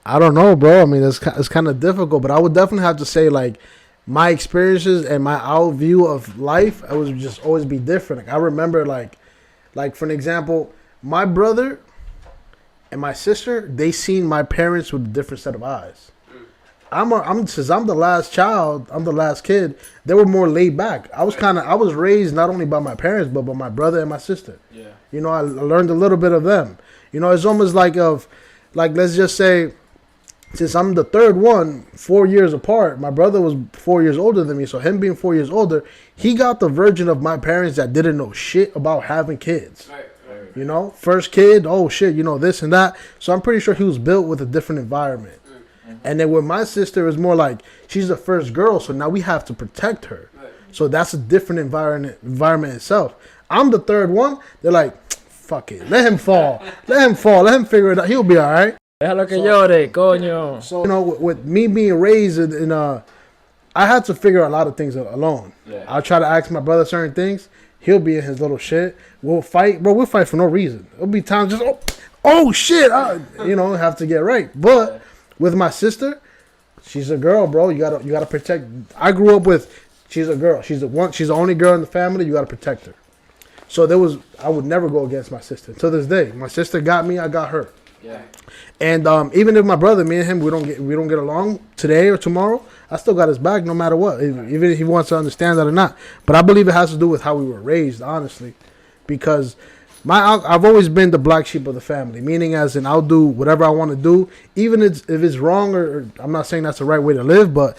I don't know, bro. I mean, it's kind of difficult, but I would definitely have to say, my experiences and my out view of life, it would just always be different. I remember, for an example, my brother and my sister, they seen my parents with a different set of eyes. Since I'm the last child, I'm the last kid. They were more laid back. I was raised not only by my parents but by my brother and my sister. Yeah. I learned a little bit of them. It's almost like let's just say, since I'm the third one, 4 years apart, my brother was 4 years older than me. So him being 4 years older, he got the version of my parents that didn't know shit about having kids. Right. First kid, oh shit, this and that. So I'm pretty sure he was built with a different environment. And then with my sister, it's more like she's the first girl, so now we have to protect her. Right. So that's a different environment itself. I'm the third one. They're like, fuck it, let him fall, let him figure it out. He'll be all right. So with me being raised in I had to figure out a lot of things alone. Yeah. I'll try to ask my brother certain things. He'll be in his little shit. We'll fight, bro. We'll fight for no reason. There'll be times just oh shit, have to get right, but. With my sister, she's a girl, bro. You gotta protect. I grew up with, she's a girl. She's the only girl in the family. You gotta protect her. So I would never go against my sister. To this day, my sister got me, I got her. Yeah. And even if my brother, me and him, we don't get along today or tomorrow, I still got his back no matter what. Even if he wants to understand that or not. But I believe it has to do with how we were raised, honestly, because. I've always been the black sheep of the family, meaning as in I'll do whatever I want to do, even if it's wrong or I'm not saying that's the right way to live, but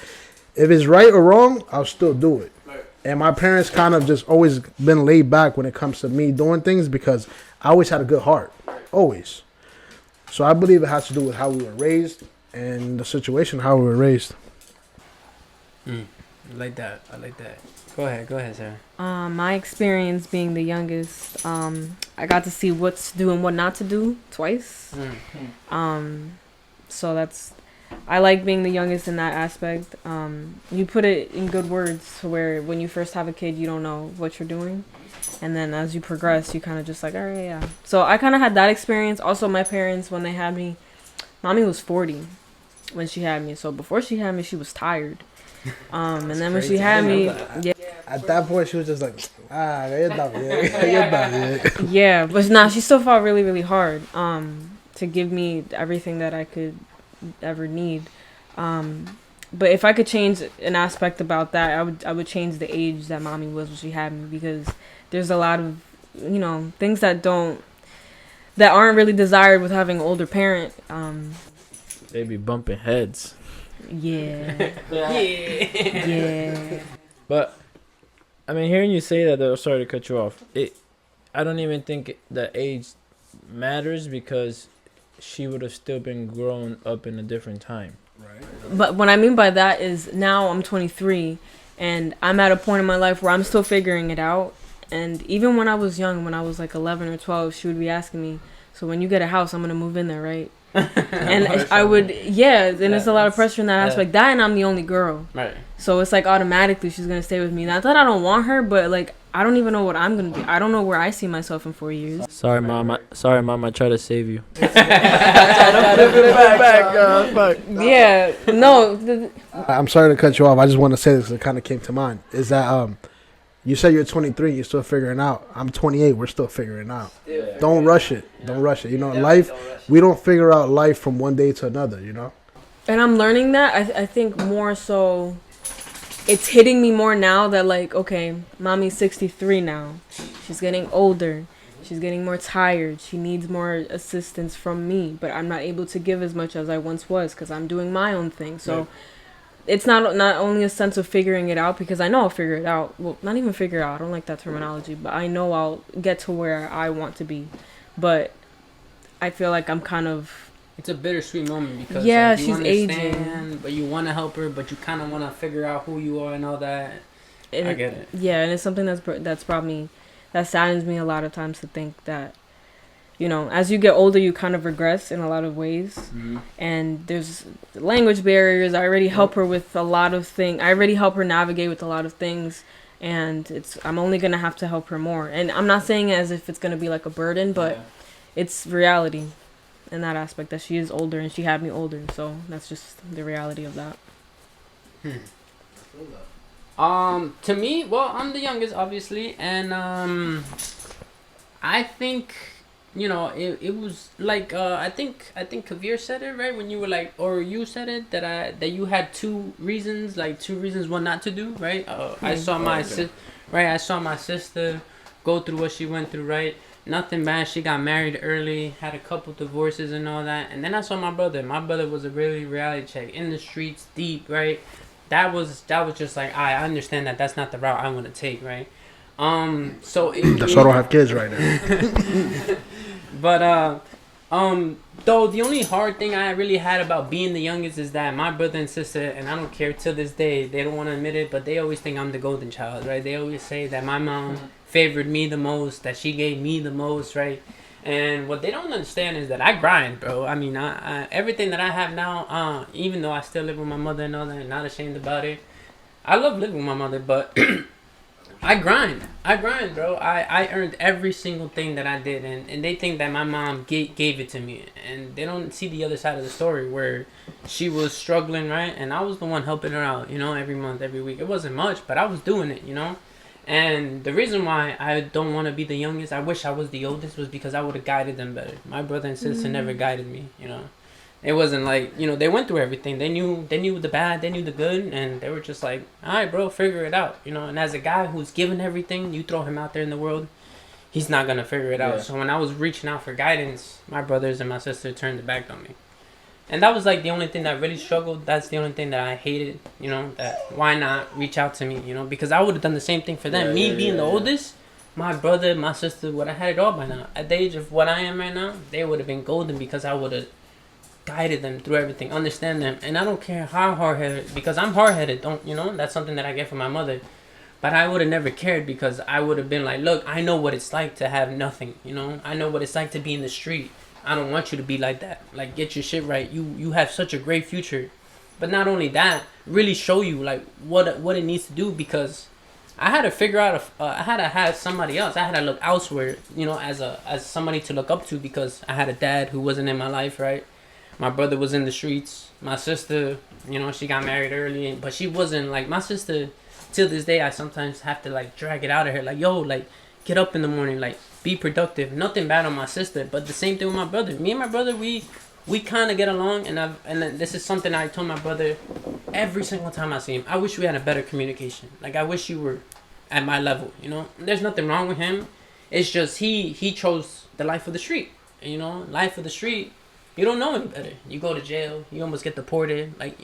if it's right or wrong, I'll still do it. Right. And my parents kind of just always been laid back when it comes to me doing things because I always had a good heart, always. So I believe it has to do with how we were raised and the situation, how we were raised. I like that. Go ahead, Sarah. My experience being the youngest, I got to see what to do and what not to do twice. So I like being the youngest in that aspect. You put it in good words to where when you first have a kid, you don't know what you're doing. And then as you progress, you kind of just all right, yeah. So I kind of had that experience. Also, my parents, when they had me, mommy was 40. when she had me. So before she had me, she was tired. And then when crazy. she had I me, didn't know yeah, At that point, she was just like, you're done, you're done, yeah. yeah. But now she still fought really, really hard. To give me everything that I could ever need. But if I could change an aspect about that, I would change the age that mommy was when she had me, because there's a lot of things that aren't really desired with having an older parent. They be bumping heads. Yeah. Yeah. Yeah. But I mean, hearing you say that, though, sorry to cut you off. I don't even think the age matters, because she would have still been grown up in a different time. Right. But what I mean by that is now I'm 23 and I'm at a point in my life where I'm still figuring it out. And even when I was young, when I was like 11 or 12, she would be asking me, so when you get a house, I'm going to move in there, right? And I would, and it's a lot of pressure in that aspect. That, and I'm the only girl. Right. So it's like automatically she's going to stay with me. Not that I don't want her, but like, I don't even know what I'm going to do. I don't know where I see myself in 4 years. Sorry, mom. I tried to save you. Yeah, no. I'm sorry to cut you off. I just want to say this, it kind of came to mind. Is that you said you're 23, you're still figuring out. I'm 28, we're still figuring out. Don't rush it. Don't rush it. You know, life, we don't figure out life from one day to another, you know? And I'm learning that. I think more so it's hitting me more now that, like, okay, mommy's 63 now. She's getting older. She's getting more tired. She needs more assistance from me. But I'm not able to give as much as I once was because I'm doing my own thing. So it's not only a sense of figuring it out, because I know I'll figure it out. Well, not even figure it out. I don't like that terminology. But I know I'll get to where I want to be. But I feel like I'm kind of... It's a bittersweet moment because yeah, like, you she's understand, aging, but you want to help her, but you kind of want to figure out who you are and all that. And I get it. Yeah, and it's something that's brought me, that saddens me a lot of times to think that, you know, as you get older, you kind of regress in a lot of ways. Mm-hmm. And there's language barriers. I already help her with a lot of things. I already help her navigate with a lot of things. And I'm only going to have to help her more. And I'm not saying it as if it's going to be like a burden, but it's reality in that aspect, that she is older and she had me older. So that's just the reality of that. To me, well, I'm the youngest, obviously, and I think, you know, it was like I think Kavir said it right when you were like, or you said it that you had two reasons one not to do, right? I saw my I saw my sister go through what she went through, right? Nothing bad. She got married early, had a couple divorces and all that, and then I saw my brother. My brother was a really reality check, in the streets, deep, right? That was just like, I understand that's not the route I want to take, right? So That's why I don't have kids right now. But though the only hard thing I really had about being the youngest is that my brother and sister, and I don't care to this day, they don't want to admit it, but they always think I'm the golden child, right? They always say that my mom favored me the most, that she gave me the most, right? And what they don't understand is that I grind, bro. I mean, I everything that I have now, even though I still live with my mother and all that, and not ashamed about it. I love living with my mother, but I grind, bro. I earned every single thing that I did, and they think that my mom gave it to me, and they don't see the other side of the story where she was struggling, right? And I was the one helping her out, you know, every month, every week. It wasn't much, but I was doing it, you know. And the reason why I don't want to be the youngest, I wish I was the oldest, was because I would have guided them better. My brother and sister never guided me, you know. It wasn't like, you know, they went through everything. They knew the bad, they knew the good, and they were just like, all right, bro, figure it out, you know. And as a guy who's given everything, you throw him out there in the world, he's not going to figure it out. So when I was reaching out for guidance, my brothers and my sister turned their back on me. And that was like the only thing that I really struggled. That's the only thing that I hated, you know, that why not reach out to me, you know, because I would have done the same thing for them. Being the oldest, my brother, my sister would have had it all by now. At the age of what I am right now, they would have been golden because I would have guided them through everything, understand them. And I don't care how hard-headed, because I'm hard-headed, that's something that I get from my mother. But I would have never cared because I would have been like, look, I know what it's like to have nothing, you know. I know what it's like to be in the street. I don't want you to be like that. Like, get your shit right. You have such a great future. But not only that, really show you like what it needs to do, because I had to figure out I had to have somebody else. I had to look elsewhere, you know, as somebody to look up to, because I had a dad who wasn't in my life, right? My brother was in the streets. My sister, she got married early, but she wasn't like my sister. Till this day, I sometimes have to like drag it out of her, like, yo, like, get up in the morning, like, be productive. Nothing bad on my sister, but the same thing with my brother. Me and my brother, we kind of get along, and this is something I told my brother every single time I see him. I wish we had a better communication. Like, I wish you were at my level. There's nothing wrong with him. It's just he chose the life of the street. Life of the street. You don't know any better. You go to jail. You almost get deported. Like,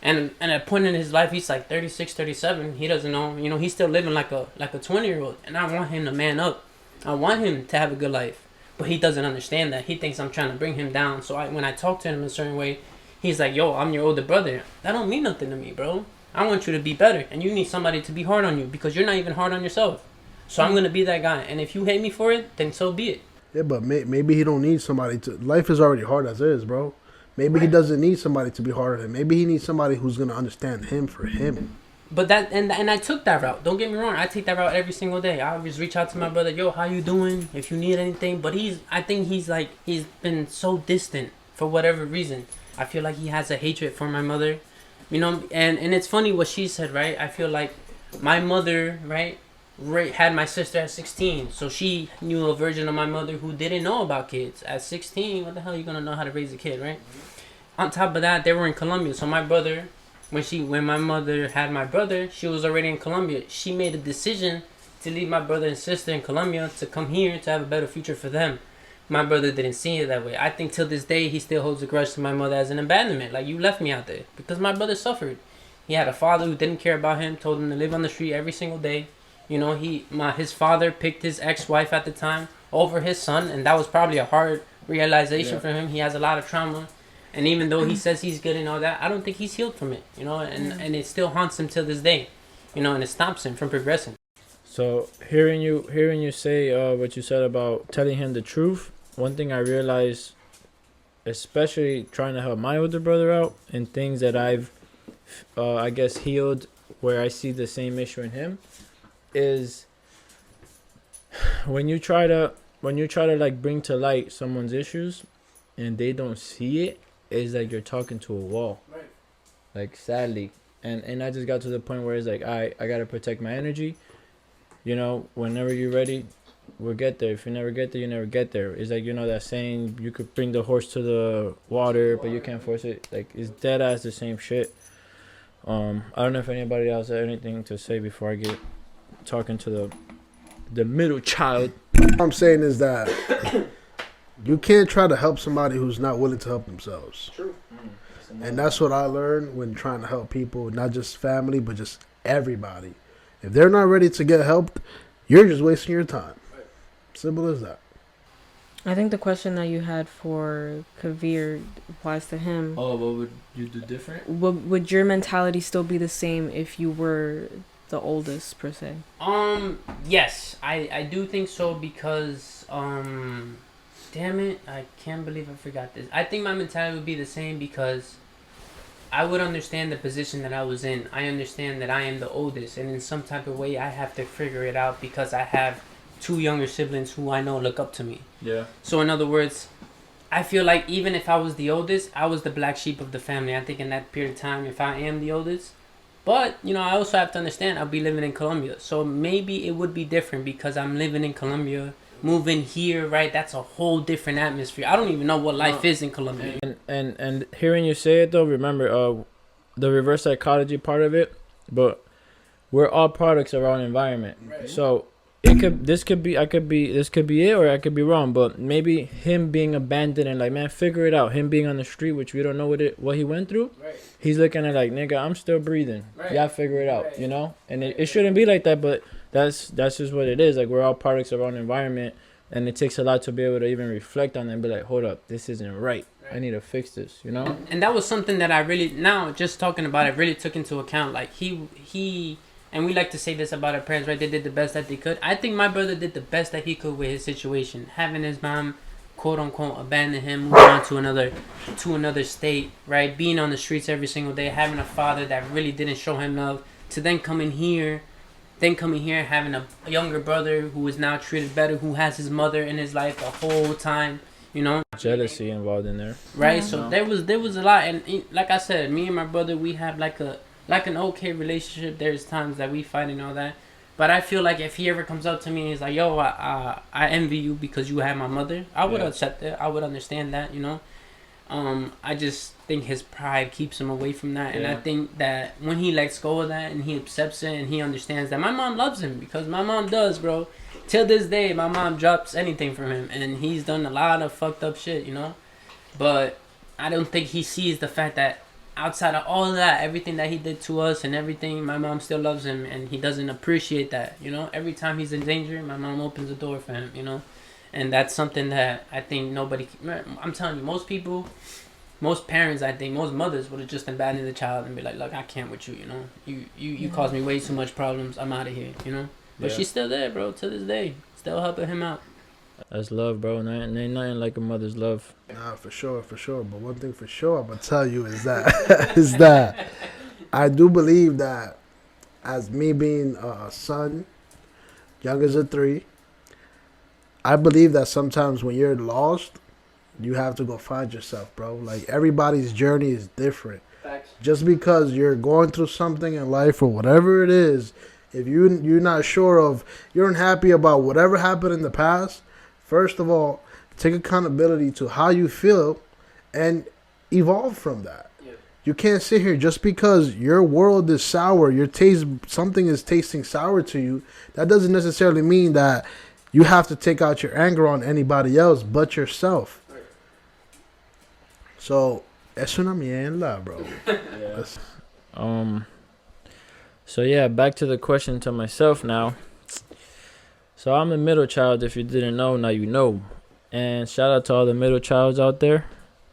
And at a point in his life, he's like 36, 37. He doesn't know. He's still living like a 20-year-old. And I want him to man up. I want him to have a good life. But he doesn't understand that. He thinks I'm trying to bring him down. So when I talk to him in a certain way, he's like, yo, I'm your older brother. That don't mean nothing to me, bro. I want you to be better. And you need somebody to be hard on you because you're not even hard on yourself. So I'm going to be that guy. And if you hate me for it, then so be it. Yeah, but maybe he don't need somebody to... Life is already hard as is, bro. Maybe he doesn't need somebody to be harder than him. Maybe he needs somebody who's going to understand him for him. But that and I took that route. Don't get me wrong. I take that route every single day. I always reach out to my brother. Yo, how you doing? If you need anything. But I think he's been so distant for whatever reason. I feel like he has a hatred for my mother. And it's funny what she said, right? I feel like my mother, right, had my sister at 16. So she knew a version of my mother who didn't know about kids. At 16, what the hell are you going to know how to raise a kid, right? On top of that, they were in Colombia. So my brother... When my mother had my brother, she was already in Colombia. She made a decision to leave my brother and sister in Colombia to come here to have a better future for them. My brother didn't see it that way. I think till this day, he still holds a grudge to my mother as an abandonment. Like, you left me out there. Because my brother suffered. He had a father who didn't care about him, told him to live on the street every single day. His father picked his ex-wife at the time over his son, and that was probably a hard realization for him. He has a lot of trauma. And even though he says he's good and all that, I don't think he's healed from it, and it still haunts him till this day, and it stops him from progressing. So hearing you say what you said about telling him the truth, one thing I realized, especially trying to help my older brother out in things that I've, I guess, healed where I see the same issue in him, is when you try to like bring to light someone's issues and they don't see it, it's like you're talking to a wall. Right. Like, sadly. And I just got to the point where it's like, I gotta protect my energy. Whenever you're ready, we'll get there. If you never get there, you never get there. It's like, that saying, you could bring the horse to the water, but you can't force it. Like, it's dead ass the same shit. I don't know if anybody else had anything to say before I get talking to the middle child. What I'm saying is that you can't try to help somebody who's not willing to help themselves. True. And that's what I learned when trying to help people, not just family, but just everybody. If they're not ready to get helped, you're just wasting your time. Right. Simple as that. I think the question that you had for Kavir applies to him. Oh, what would you do different? Would your mentality still be the same if you were the oldest, per se? Yes, I do think so because, damn it, I can't believe I forgot this. I think my mentality would be the same because I would understand the position that I was in. I understand that I am the oldest, and in some type of way I have to figure it out because I have two younger siblings who I know look up to me. Yeah. So in other words, I feel like even if I was the oldest, I was the black sheep of the family. I think in that period of time, if I am the oldest. But, I also have to understand I'll be living in Colombia. So maybe it would be different because I'm living in Colombia. Moving here, right? That's a whole different atmosphere. I don't even know what life is in Colombia. And hearing you say it though, remember the reverse psychology part of it. But we're all products of our environment. Right. So this could be it, or I could be wrong. But maybe him being abandoned and like, man, figure it out. Him being on the street, which we don't know what he went through. Right. He's looking at like, nigga, I'm still breathing. Right. Y'all figure it out, And it shouldn't be like that, but. That's just what it is. Like, we're all products of our own environment, and it takes a lot to be able to even reflect on it and be like, hold up, this isn't right. I need to fix this, And that was something that I really, now just talking about it, really took into account. Like, he and we like to say this about our parents, right? They did the best that they could. I think my brother did the best that he could with his situation. Having his mom, quote unquote, abandon him, moving on to another state, right? Being on the streets every single day, having a father that really didn't show him love, to then coming here, having a younger brother who is now treated better, who has his mother in his life the whole time, you know. Jealousy involved in there. Right. Yeah. So No. there was a lot, and like I said, me and my brother, we have like an okay relationship. There's times that we fight and all that, but I feel like if he ever comes up to me and he's like, "Yo, I envy you because you have my mother," I would Yeah. accept it. I would understand that, you know. I just think his pride keeps him away from that, and I Yeah. think that when he lets go of that and he accepts it and he understands that my mom loves him, because my mom does, bro. Till this day, my mom drops anything from him, and he's done a lot of fucked up shit, you know. But I don't think he sees the fact that outside of all of that, everything that he did to us and everything, my mom still loves him, and he doesn't appreciate that, you know. Every time he's in danger, my mom opens the door for him, you know. And that's something that I think nobody. I'm telling you, most people, most parents, I think, most mothers would have just abandoned the child and be like, "Look, I can't with you, you know. You cause me way too much problems. I'm out of here, you know." But Yeah. she's still there, bro, to this day, still helping him out. That's love, bro. And ain't nothing like a mother's love. Nah, for sure, for sure. But one thing for sure I'm gonna tell you is that is that I do believe that as me being a son, young as a 3, I believe that sometimes when you're lost, you have to go find yourself, bro. Like everybody's journey is different. Facts. Just because you're going through something in life or whatever it is, if you're not sure of, you're unhappy about whatever happened in the past, first of all, take accountability to how you feel and evolve from that. Yep. You can't sit here just because your world is sour, something is tasting sour to you. That doesn't necessarily mean that you have to take out your anger on anybody else but yourself. Right. So, es una mierda, bro. Yeah. So yeah, back to the question to myself now. So I'm the middle child. If you didn't know, now you know. And shout out to all the middle childs out there.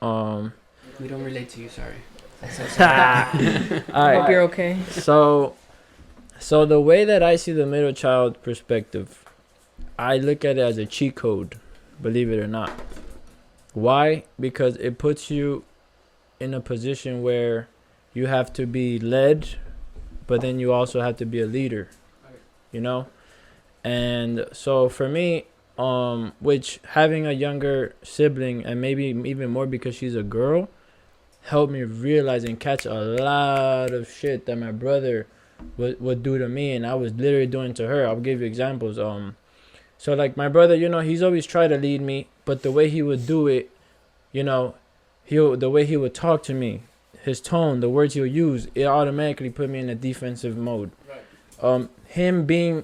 We don't relate to you, sorry. All Hope right. you're okay. So the way that I see the middle child perspective, I look at it as a cheat code, believe it or not. Why? Because it puts you in a position where you have to be led, but then you also have to be a leader, you know? And so for me, which having a younger sibling, and maybe even more because she's a girl, helped me realize and catch a lot of shit that my brother would do to me, and I was literally doing to her. I'll give you examples. So like my brother, you know, he's always tried to lead me, but the way he would do it, you know, the way he would talk to me, his tone, the words he'll use, it automatically put me in a defensive mode. Right. Him being,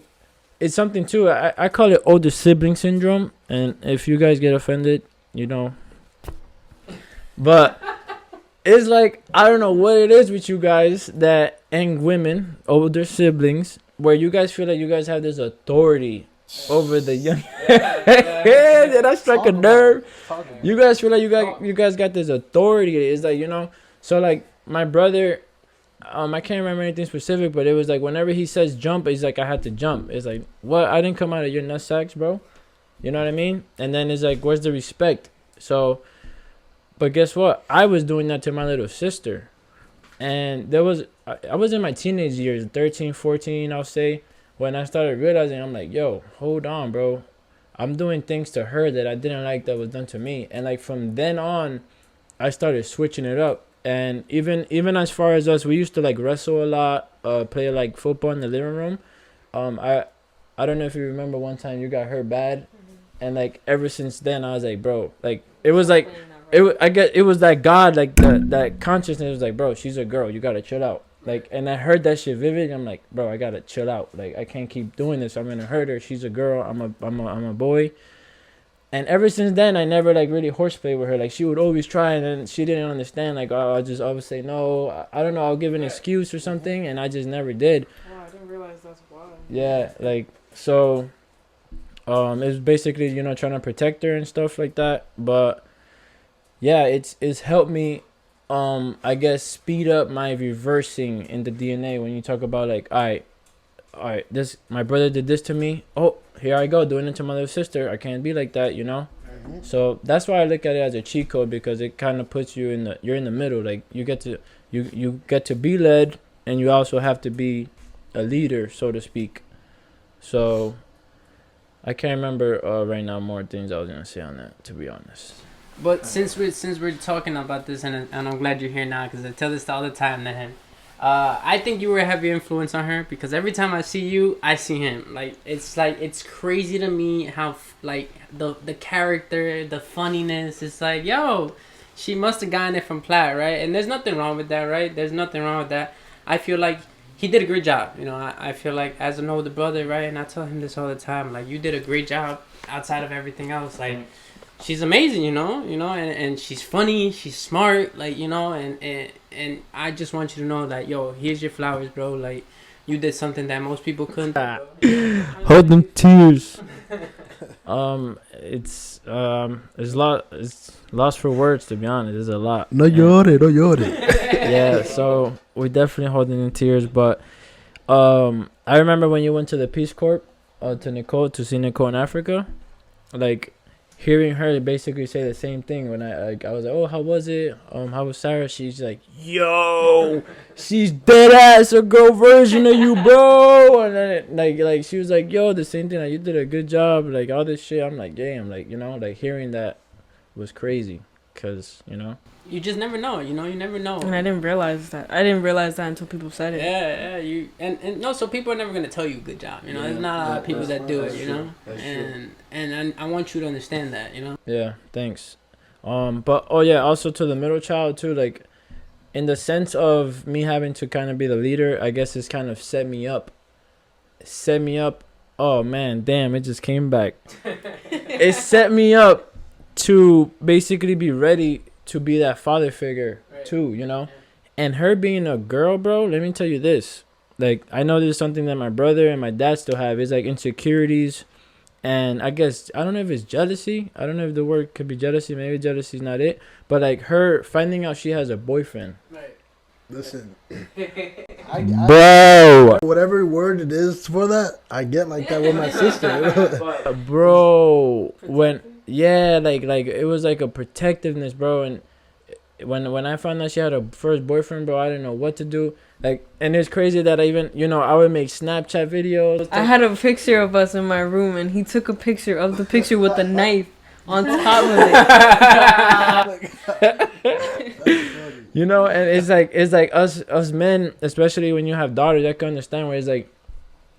it's something too. I call it older sibling syndrome, and if you guys get offended, you know. But it's like, I don't know what it is with you guys that, and women, older siblings, where you guys feel like you guys have this authority over the young. Did I strike a nerve? You guys feel like you guys got this authority. It's like, you know, so like my brother, I can't remember anything specific, but it was like whenever he says jump, he's like, I had to jump. It's like, what? I didn't come out of your nutsacks, bro. You know what I mean? And then it's like, where's the respect? So, but guess what? I was doing that to my little sister. And I was in my teenage years, 13, 14, I'll say, when I started realizing, I'm like, yo, hold on, bro. I'm doing things to her that I didn't like that was done to me. And like from then on, I started switching it up. And even as far as us, we used to like wrestle a lot, play like football in the living room. I don't know if you remember one time you got hurt bad. And like ever since then, I was like, bro, like it was like, I guess it was that God, like that consciousness was like, bro, she's a girl, you gotta chill out. Like, and I heard that shit vivid. I'm like, bro, I gotta chill out. Like, I can't keep doing this. I'm gonna hurt her. She's a girl. I'm a boy. And ever since then, I never like really horseplay with her. Like, she would always try, and then she didn't understand. Like, I just always say no. I don't know. I'll give an excuse or something, and I just never did. Wow, I didn't realize that's why. Yeah, like so. It's basically, you know, trying to protect her and stuff like that. But yeah, it's helped me. I guess speed up my reversing in the DNA when you talk about like, all right, this my brother did this to me. Oh, here I go doing it to my little sister. I can't be like that, you know. Mm-hmm. So that's why I look at it as a cheat code, because it kind of puts you you're in the middle. Like you get to be led, and you also have to be a leader, so to speak. So I can't remember right now more things I was gonna say on that, to be honest. But since we're talking about this, and I'm glad you're here now, because I tell this all the time to him. I think you were a heavy influence on her, because every time I see you, I see him. Like it's crazy to me how like the character, the funniness. It's like, yo, she must have gotten it from Platt, right? And there's nothing wrong with that, right? There's nothing wrong with that. I feel like he did a great job. You know, I feel like as an older brother, right? And I tell him this all the time. Like, you did a great job outside of everything else. Like, she's amazing, and she's funny, she's smart, like, and I just want you to know that, yo, here's your flowers, bro. Like, you did something that most people couldn't do. Hold them tears. It's lost for words, to be honest. There's a lot. No llore. Yeah, so we're definitely holding in tears. But I remember when you went to the Peace Corps to see Nicole in Africa, like, hearing her basically say the same thing when I was like, oh, how was it? How was Sarah? She's like, yo, she's dead ass a girl version of you, bro. And then like she was like, yo, the same thing. Like, you did a good job. Like, all this shit. I'm like, damn. Like, like hearing that was crazy, cause you just never know. You never know. And I didn't realize that. Until people said it. Yeah. You and no. So people are never gonna tell you good job. There's not a lot of people that do it. And I want you to understand that. Yeah. Thanks. But also to the middle child too. Like, in the sense of me having to kind of be the leader, I guess it's kind of set me up. Oh man, damn! It just came back. It set me up to basically be ready to be that father figure, right, too, Yeah. And her being a girl, bro, let me tell you this. Like, I know this is something that my brother and my dad still have. It's like insecurities. And I guess, I don't know if it's jealousy. I don't know if the word could be jealousy. Maybe jealousy is not it. But, like, her finding out she has a boyfriend. Right. Listen. Bro. Whatever word it is for that, I get like that with my sister. Bro. Like it was like a protectiveness, bro. And when I found out she had a first boyfriend, bro, I didn't know what to do. Like, and it's crazy that I even, I would make Snapchat videos. I had a picture of us in my room, and he took a picture of the picture with the knife on top of it. And it's like us men, especially when you have daughters, I can understand where it's like,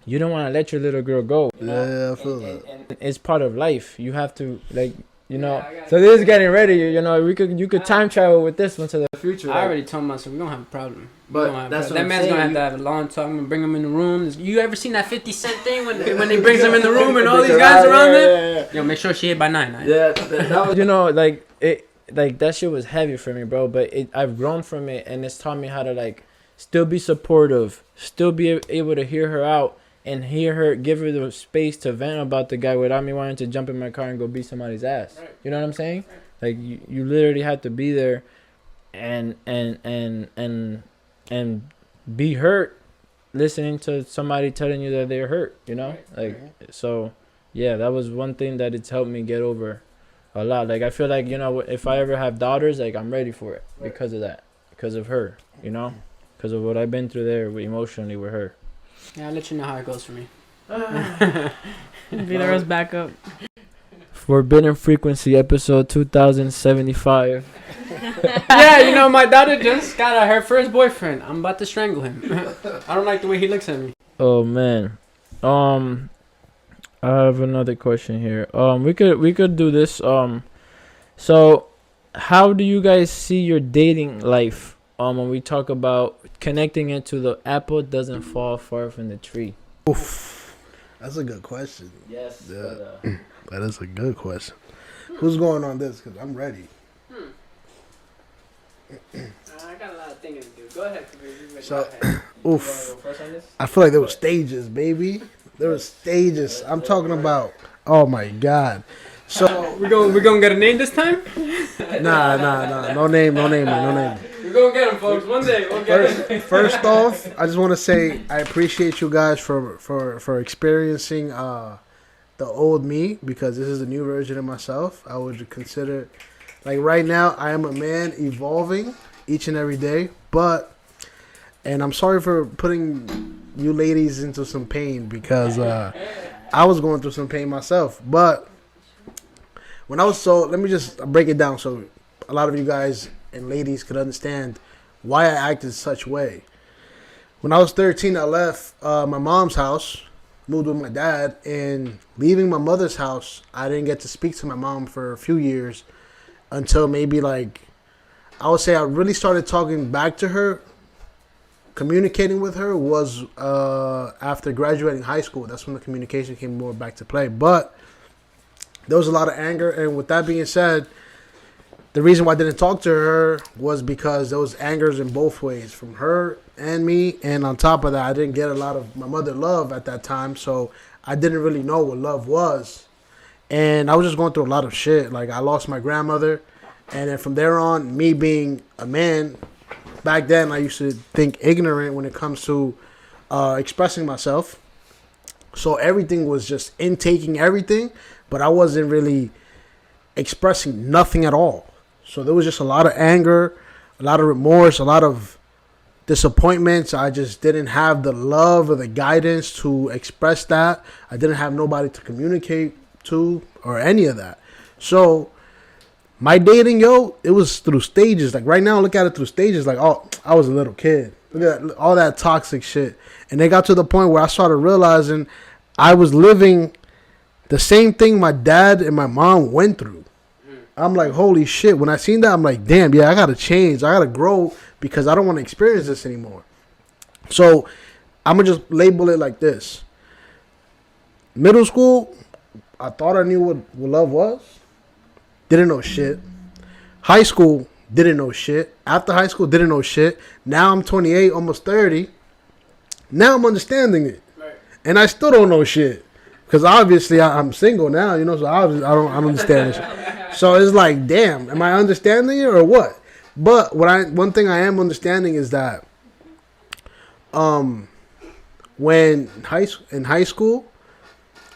you don't want to let your little girl go. Yeah, I feel that. And it's part of life. You have to, like, So this is getting ready. You could time travel with this one to the future. I already told myself we don't have a problem. But that's that man's gonna have to have a long talk. I'm gonna bring him in the room. You ever seen that 50 Cent thing when he brings him in the room and all these guys around there? Yeah. Yo, make sure she hit by 9. Yeah, that was, like it. Like, that shit was heavy for me, bro. But I've grown from it, and it's taught me how to, like, still be supportive, still be able to hear her out, and give her the space to vent about the guy without me wanting to jump in my car and go beat somebody's ass. Right. You know what I'm saying? Right. Like, you literally have to be there, and be hurt, listening to somebody telling you that they're hurt. So yeah, that was one thing that it's helped me get over a lot. Like, I feel like, if I ever have daughters, like, I'm ready for it because of that, because of her, because of what I've been through there emotionally with her. Yeah, I'll let you know how it goes for me. Vito's back up. Forbidden Frequency, episode 2075. Yeah, my daughter just got her first boyfriend. I'm about to strangle him. I don't like the way he looks at me. Oh, man. I have another question here. We could do this. So how do you guys see your dating life? When we talk about connecting it to the apple doesn't fall far from the tree. Oof, that's a good question. Yes. Yeah. That is a good question. Who's going on this? Because I'm ready. I got a lot of thinking to do. Go ahead. Oof. I feel like there were stages, baby. There were stages. I'm talking about. Oh my God. So we're gonna get a name this time? Nah. No name. We're gonna get him, folks. One day we'll get him. First off, I just want to say I appreciate you guys for experiencing the old me, because this is a new version of myself. I would consider, like, right now I am a man evolving each and every day, and I'm sorry for putting you ladies into some pain, because I was going through some pain myself. But when I was let me just break it down so a lot of you guys and ladies could understand why I acted such way. When I was 13, I left my mom's house, moved with my dad, and leaving my mother's house, I didn't get to speak to my mom for a few years until maybe like, I would say I really started talking back to her, communicating with her was after graduating high school. That's when the communication came more back to play. But there was a lot of anger, and with that being said, the reason why I didn't talk to her was because there was angers in both ways from her and me. And on top of that, I didn't get a lot of my mother love at that time. So I didn't really know what love was. And I was just going through a lot of shit. Like I lost my grandmother. And then from there on, me being a man, back then I used to think ignorant when it comes to expressing myself. So everything was just intaking everything. But I wasn't really expressing nothing at all. So there was just a lot of anger, a lot of remorse, a lot of disappointments. I just didn't have the love or the guidance to express that. I didn't have nobody to communicate to or any of that. So my dating, it was through stages. Like right now, look at it through stages. Like, oh, I was a little kid. Look at all that toxic shit. And it got to the point where I started realizing I was living the same thing my dad and my mom went through. I'm like, holy shit. When I seen that, I'm like, damn, yeah, I got to change. I got to grow because I don't want to experience this anymore. So I'm going to just label it like this. Middle school, I thought I knew what love was. Didn't know shit. High school, didn't know shit. After high school, didn't know shit. Now I'm 28, almost 30. Now I'm understanding it. Right. And I still don't know shit. Because obviously I'm single now, so obviously I don't understand this. So it's like, damn, am I understanding it or what? But one thing I am understanding is that when in high school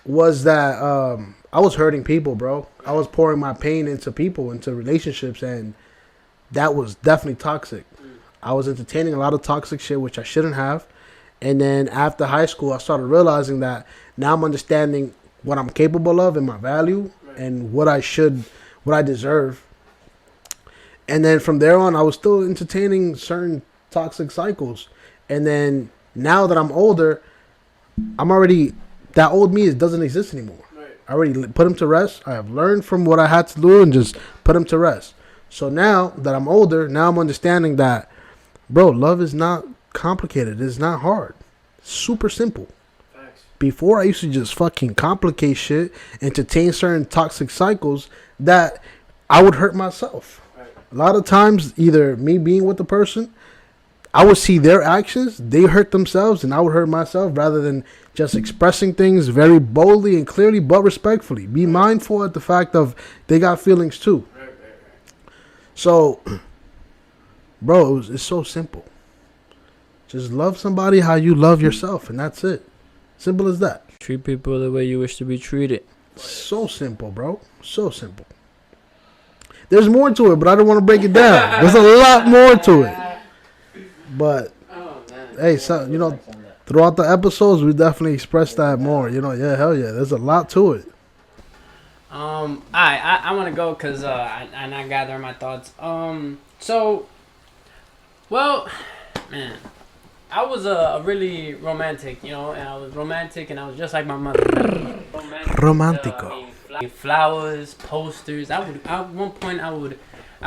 was that I was hurting people, bro. I was pouring my pain into people, into relationships, and that was definitely toxic. I was entertaining a lot of toxic shit, which I shouldn't have. And then after high school, I started realizing that now I'm understanding what I'm capable of and my value and what I deserve. And then from there on, I was still entertaining certain toxic cycles. And then now that I'm older, that old me doesn't exist anymore. I already put him to rest. I have learned from what I had to do and just put him to rest. So now that I'm older, now I'm understanding that, bro, love is not complicated. It's not hard. It's super simple. Thanks. Before, I used to just fucking complicate shit, entertain certain toxic cycles that I would hurt myself. Right. A lot of times, either me being with the person, I would see their actions, they hurt themselves, and I would hurt myself rather than just expressing things very boldly and clearly, but respectfully. Be mindful at the fact of they got feelings too. Right. So, bro, it's so simple. Just love somebody how you love yourself, and that's it. Simple as that. Treat people the way you wish to be treated. So simple, bro. So simple. There's more to it, but I don't want to break it down. There's a lot more to it. But, hey, so, throughout the episodes, we definitely express that more. Yeah, hell yeah. There's a lot to it. I want to go because I gather my thoughts. Man, I was a really romantic, and I was romantic, and I was just like my mother. Romantico. Flowers, posters. At one point, I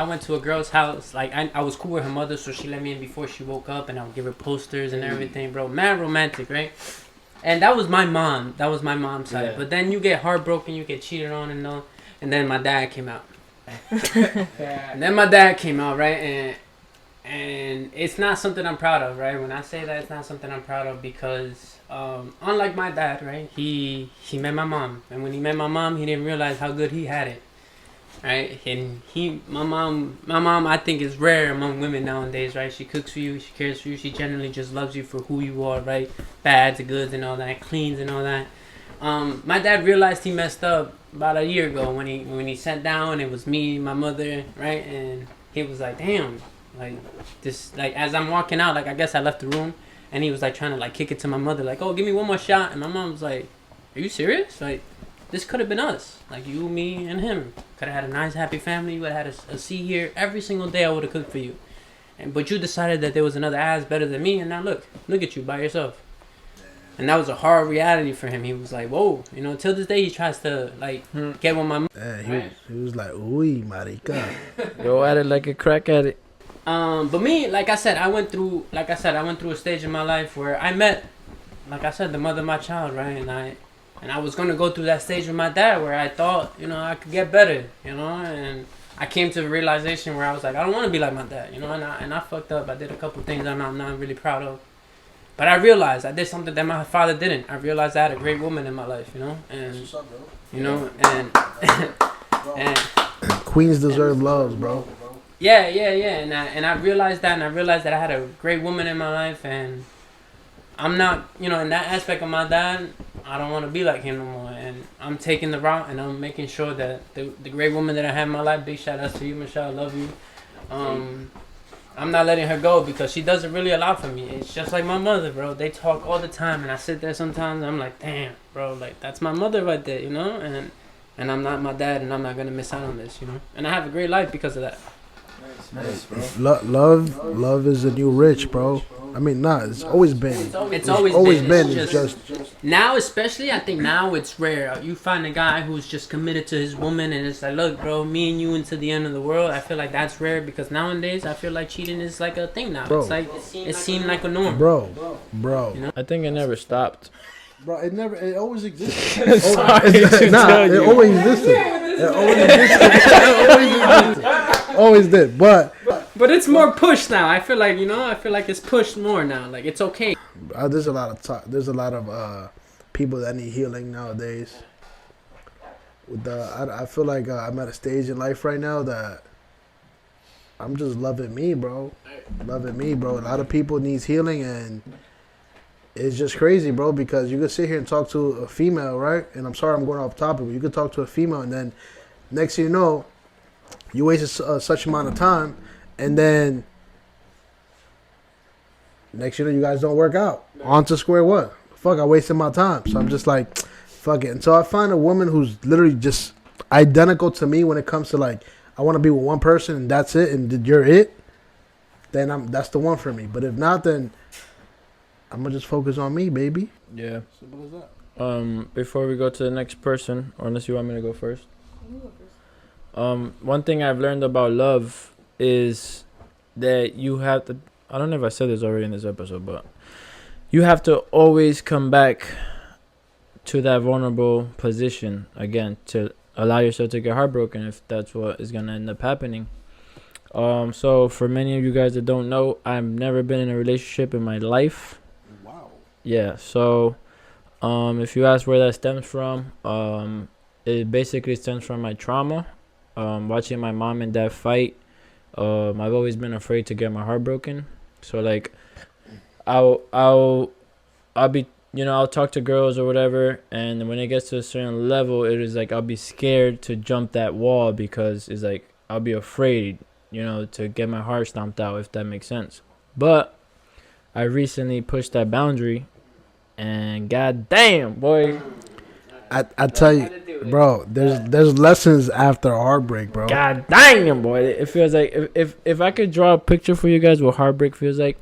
went to a girl's house. Like I was cool with her mother, so she let me in before she woke up, and I would give her posters and everything, bro. Mad romantic, right? And that was my mom. That was my mom's side. Yeah. But then you get heartbroken, you get cheated on, and then my dad came out. Right? And it's not something I'm proud of, right? When I say that, it's not something I'm proud of because, unlike my dad, right? He met my mom, and when he met my mom, he didn't realize how good he had it, right? And my mom, I think is rare among women nowadays, right? She cooks for you, she cares for you, she generally just loves you for who you are, right? Bads and goods and all that, cleans and all that. My dad realized he messed up about a year ago when he sat down. It was me, my mother, right? And he was like, damn. Like this, like as I'm walking out, like I guess I left the room, and he was like trying to like kick it to my mother, like, oh, give me one more shot, and my mom was like, are you serious? Like, this could have been us. Like, you, me, and him. Could have had a nice, happy family. You would have had a seat here. Every single day I would have cooked for you. But you decided that there was another ass better than me, and now look at you by yourself. And that was a hard reality for him. He was like, whoa, you know, till this day he tries to, like, get with my... He was like, uy, marica. Go at it like a crack at it. But me, like I said, I went through a stage in my life where I met, like I said, the mother of my child, right? And I was going to go through that stage with my dad where I thought, you know, I could get better, you know, and I came to the realization where I was like, I don't want to be like my dad, you know, and I fucked up. I did a couple things I'm not really proud of. But I realized I did something that my father didn't. I realized I had a great woman in my life, you know, and What's up, bro? you know, and Queens deserve love, bro. yeah, and I realized that, and I realized that I had a great woman in my life, and I'm not, you know, in that aspect of my dad, I don't want to be like him no more, and I'm taking the route, and I'm making sure that the great woman that I have in my life, big shout outs to you, Michelle, I love you. I'm not letting her go because she doesn't really allow for me. It's just like my mother, bro. They talk all the time, and I sit there sometimes, and I'm like, damn, bro, like, that's my mother right there, you know? And I'm not my dad, and I'm not going to miss out on this, you know? And I have a great life because of that. Nice, bro. Love is the new rich, bro. I mean, it's always been. It's always been. It's just now, especially, I think now it's rare. You find a guy who's just committed to his woman, and it's like, look, bro, me and you into the end of the world. I feel like that's rare because nowadays I feel like cheating is like a thing now. Bro. It's like it seemed like a norm. bro. You know? I think it never stopped. Bro, it always existed. Sorry to it tell you. always existed. Always did, but it's more pushed now. I feel like it's pushed more now. Like, it's okay. there's a lot of talk. There's a lot of people that need healing nowadays. I feel like I'm at a stage in life right now that I'm just loving me, bro. Loving me, bro. A lot of people needs healing, and it's just crazy, bro, because you could sit here and talk to a female, right? And I'm sorry I'm going off topic, but you could talk to a female, and then next thing you know, you wasted such amount of time, and then next thing you know, you guys don't work out. On to square one. Fuck, I wasted my time. So I'm just like, fuck it. Until I find a woman who's literally just identical to me when it comes to, like, I want to be with one person and that's it, and you're it, then that's the one for me. But if not, then I'm going to just focus on me, baby. Yeah. Simple as that. Before we go to the next person, or unless you want me to go first. One thing I've learned about love is that you have to, I don't know if I said this already in this episode, but you have to always come back to that vulnerable position again to allow yourself to get heartbroken if that's what is going to end up happening. So for many of you guys that don't know, I've never been in a relationship in my life. Wow. Yeah, so if you ask where that stems from, it basically stems from my trauma. Watching my mom and dad fight. I've always been afraid to get my heart broken. So, like, I'll be, you know, I'll talk to girls or whatever, and when it gets to a certain level, it is like I'll be scared to jump that wall because it's like I'll be afraid, you know, to get my heart stomped out, if that makes sense. But I recently pushed that boundary, and goddamn, boy. I tell you, bro, there's lessons after heartbreak, bro. God dang, boy. It feels like if I could draw a picture for you guys what heartbreak feels like,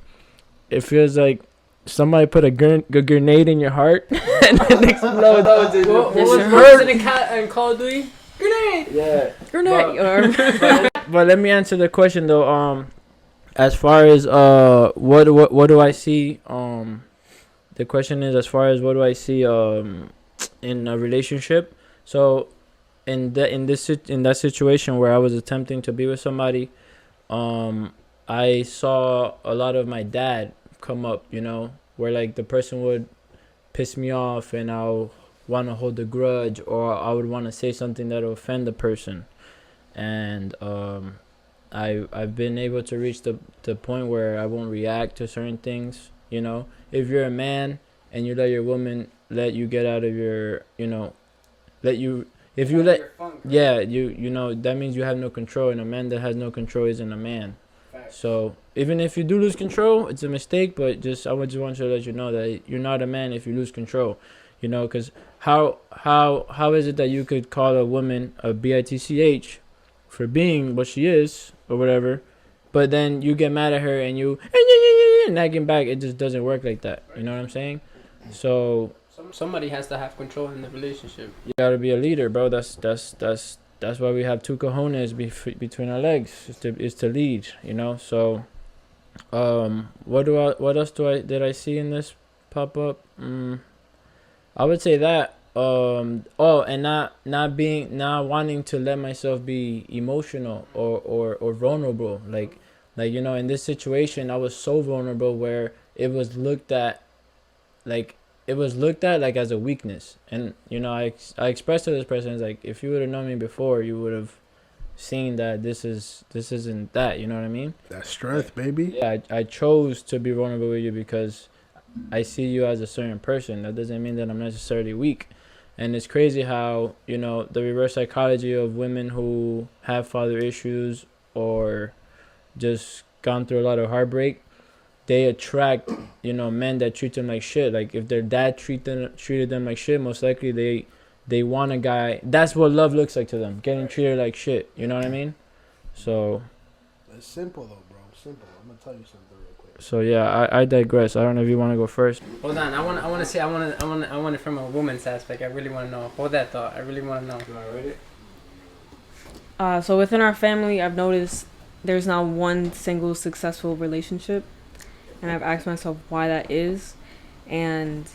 it feels like somebody put a grenade in your heart and then explode. What was it in Call of Duty? Grenade! Yeah. Grenade. But let me answer the question though. As far as what do I see? The question is, as far as what do I see in a relationship. So in that situation where I was attempting to be with somebody, I saw a lot of my dad come up, you know, where like the person would piss me off and I'll want to hold a grudge, or I would want to say something that will offend the person. And I've been able to reach the point where I won't react to certain things, you know. If you're a man and you let your woman let you get out of your, you know, you know, that means you have no control, and a man that has no control isn't a man. So even if you do lose control, it's a mistake, but I would just want you to let you know that you're not a man if you lose control. You know, because how is it that you could call a woman a bitch for being what she is or whatever, but then you get mad at her and you nagging back? It just doesn't work like that. You know what I'm saying? So Somebody has to have control in the relationship. you gotta be a leader, bro. That's why we have two cojones between our legs. Is to lead. You know. So what else did I see in this pop up? I would say that and not wanting to let myself be emotional or vulnerable, like you know, in this situation I was so vulnerable where it was looked at like like as a weakness. And you know, I expressed to this person, it's like, if you would have known me before, you would have seen that this isn't that, you know what I mean? That's strength, baby. Yeah, I chose to be vulnerable with you because I see you as a certain person. That doesn't mean that I'm necessarily weak. And it's crazy how, you know, the reverse psychology of women who have father issues or just gone through a lot of heartbreak, they attract, you know, men that treat them like shit. Like if their dad treated them like shit, most likely they want a guy. That's what love looks like to them, getting treated like shit. You know what I mean? So It's simple though, bro. Simple. I'm gonna tell you something real quick. so yeah, I digress. I don't know if you want to go first. Hold on, I want it from a woman's aspect. I really want to know. Hold that thought. I really want to know. So within our family, I've noticed there's not one single successful relationship, and I've asked myself why that is. And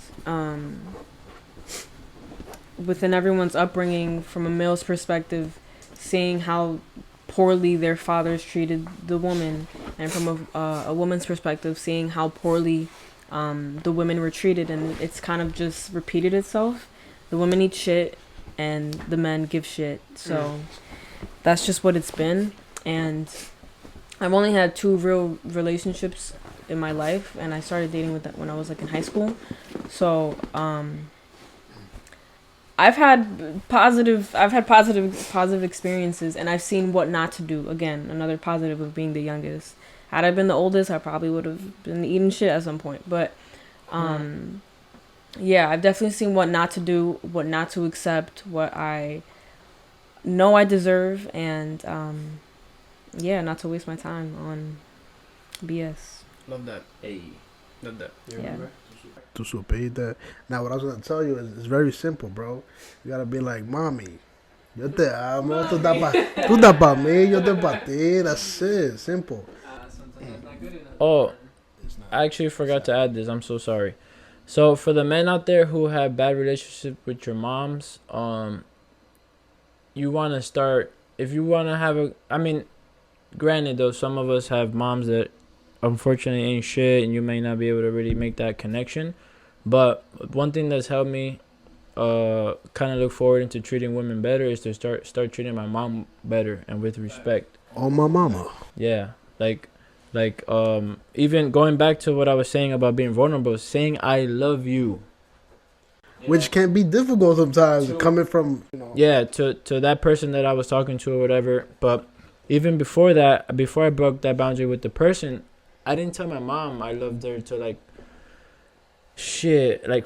within everyone's upbringing, from a male's perspective, seeing how poorly their fathers treated the woman, and from a woman's perspective, seeing how poorly the women were treated, and it's kind of just repeated itself. The women eat shit and the men give shit. So that's just what it's been. And I've only had 2 real relationships in my life, and I started dating with that when I was like in high school. So I've had positive experiences, and I've seen what not to do. Again, another positive of being the youngest. Had I been the oldest, I probably would have been eating shit at some point. But yeah, I've definitely seen what not to do, what not to accept, what I know I deserve, and yeah, not to waste my time on BS. Love that. Hey, love that. You remember? To superar that. Now, what I was gonna tell you is it's very simple, bro. You gotta be like, mommy, yo te amo, tú da pa mí, yo te pa ti. That's it. Simple. Oh, I actually forgot to add this. I'm so sorry. So for the men out there who have bad relationships with your moms, you want to start, if you want to have I mean, granted though, some of us have moms that unfortunately ain't shit, and you may not be able to really make that connection. But one thing that's helped me kind of look forward into treating women better is to start treating my mom better and with respect. Oh, my mama. Yeah, like even going back to what I was saying about being vulnerable, saying I love you, Which can be difficult sometimes, coming from, you know. yeah, to that person that I was talking to or whatever. But even before that, before I broke that boundary with the person, I didn't tell my mom I loved her to like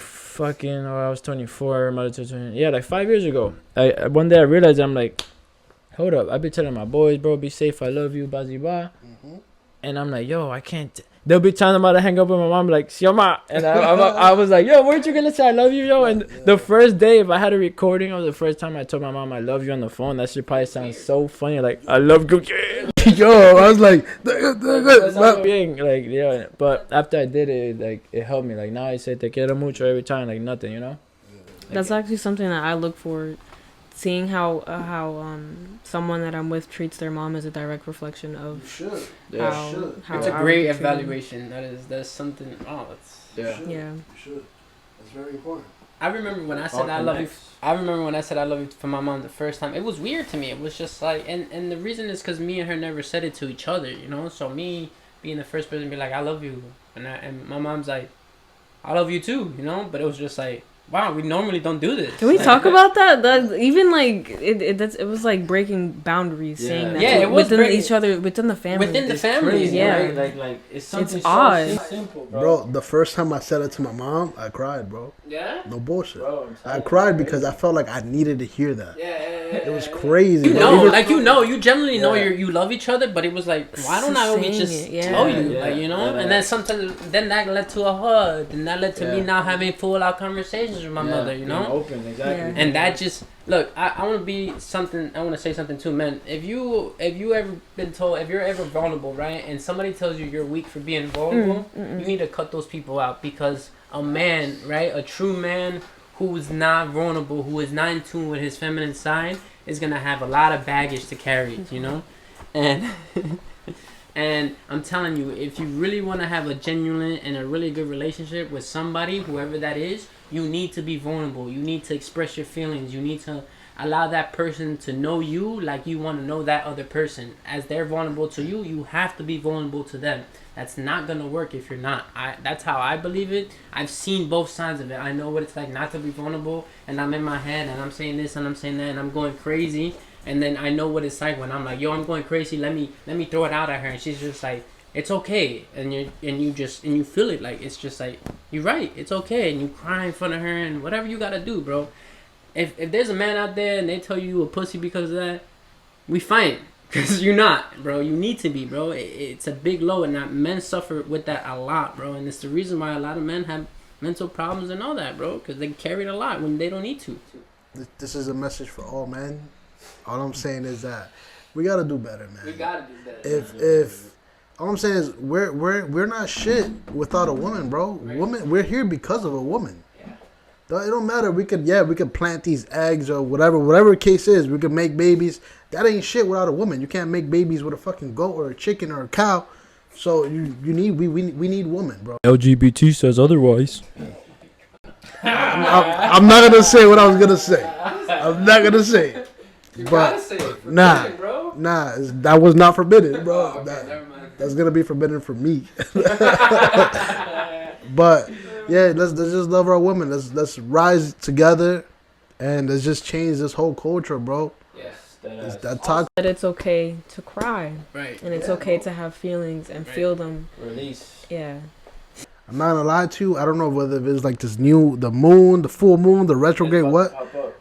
fucking, or I was 24, yeah, like 5 years ago. I one day I realized, I'm like, hold up, I be telling my boys, bro, be safe, I love you, baziba. And I'm like, yo, I can't. There'll be times I'm about to hang up with my mom, like, Sioma. And I was like, yo, weren't you going to say I love you, yo? And the first day, if I had a recording of the first time I told my mom I love you on the phone, that shit probably sounds so funny. Like, I love you. Yo, I was like, like, yeah. But after I did it, like, it helped me. Like, now I say te quiero mucho every time, like, nothing, you know? That's actually something that I look for. Seeing how someone that I'm with treats their mom is a direct reflection of how It's a I great would treat them. evaluation. That's something. Oh, it's Yeah. You should. That's very important. I remember when I said I love you. I remember when I said I love you for my mom the first time. It was weird to me. It was just like, and the reason is because me and her never said it to each other, you know. So me being the first person to be like I love you, and my mom's like, I love you too, you know. But it was just like wow, we normally don't do this. Can we talk about that? That even like it was like breaking boundaries, saying that it was within breaking, each other, within the family. within the It's family. crazy, Yeah. right? Like it's something It's so odd. simple, Bro, the first time I said it to my mom, I cried, bro. Yeah. No bullshit. Bro, I cried because I felt like I needed to hear that. Yeah. It was crazy. You bro. know, Even- you generally know Yeah. you love each other, but it was like, why don't I always Saying just it, yeah. tell you, Yeah, like, you know? yeah. And then sometimes, then that led to a hug, and that led to me Yeah. now having full out conversations with my mother, you being know? open, exactly. Yeah. And that just look, I want to be something. I want to say something too, man. If you ever been told, if you're ever vulnerable, right, and somebody tells you you're weak for being vulnerable, you need to cut those people out, because a man, right, a true man who is not vulnerable, who is not in tune with his feminine side, is gonna have a lot of baggage to carry, you know, and. And I'm telling you, if you really want to have a genuine and a really good relationship with somebody, whoever that is, you need to be vulnerable. You need to express your feelings. You need to allow that person to know you like you want to know that other person. As they're vulnerable to you, you have to be vulnerable to them. That's not going to work if you're not. That's how I believe it. I've seen both sides of it. I know what it's like not to be vulnerable, and I'm in my head, and I'm saying this, and I'm saying that, and I'm going crazy. And then I know what it's like when I'm like, yo, I'm going crazy. Let me throw it out at her, and she's just like, it's okay. And you feel it, like it's just like, you're right, it's okay. And you cry in front of her and whatever you gotta do, bro. If there's a man out there and they tell you a pussy because of that, we fight, because you're not, bro. You need to be, bro. It's a big load, and that men suffer with that a lot, bro. And it's the reason why a lot of men have mental problems and all that, bro, because they carry it a lot when they don't need to. This is a message for all men. All I'm saying is that we gotta do better, man. We gotta do that. If all I'm saying is we're not shit without a woman, bro. Woman, we're here because of a woman. It don't matter. We could plant these eggs or whatever the case is. We could make babies. That ain't shit without a woman. You can't make babies with a fucking goat or a chicken or a cow. So we need woman, bro. LGBT says otherwise. I'm not gonna say what I was gonna say. I'm not gonna say it. You But gotta say it. Forbidden, bro. That was not forbidden, bro. Oh, okay, never mind. That's gonna be forbidden for me. But yeah, let's just love our women. Let's rise together, and let's just change this whole culture, bro. Yes. That talk. That it's okay to cry, Right. and it's okay to have feelings and feel them. Release. Yeah. I'm not gonna lie to you. I don't know whether it's like the moon, the full moon, the retrograde, what,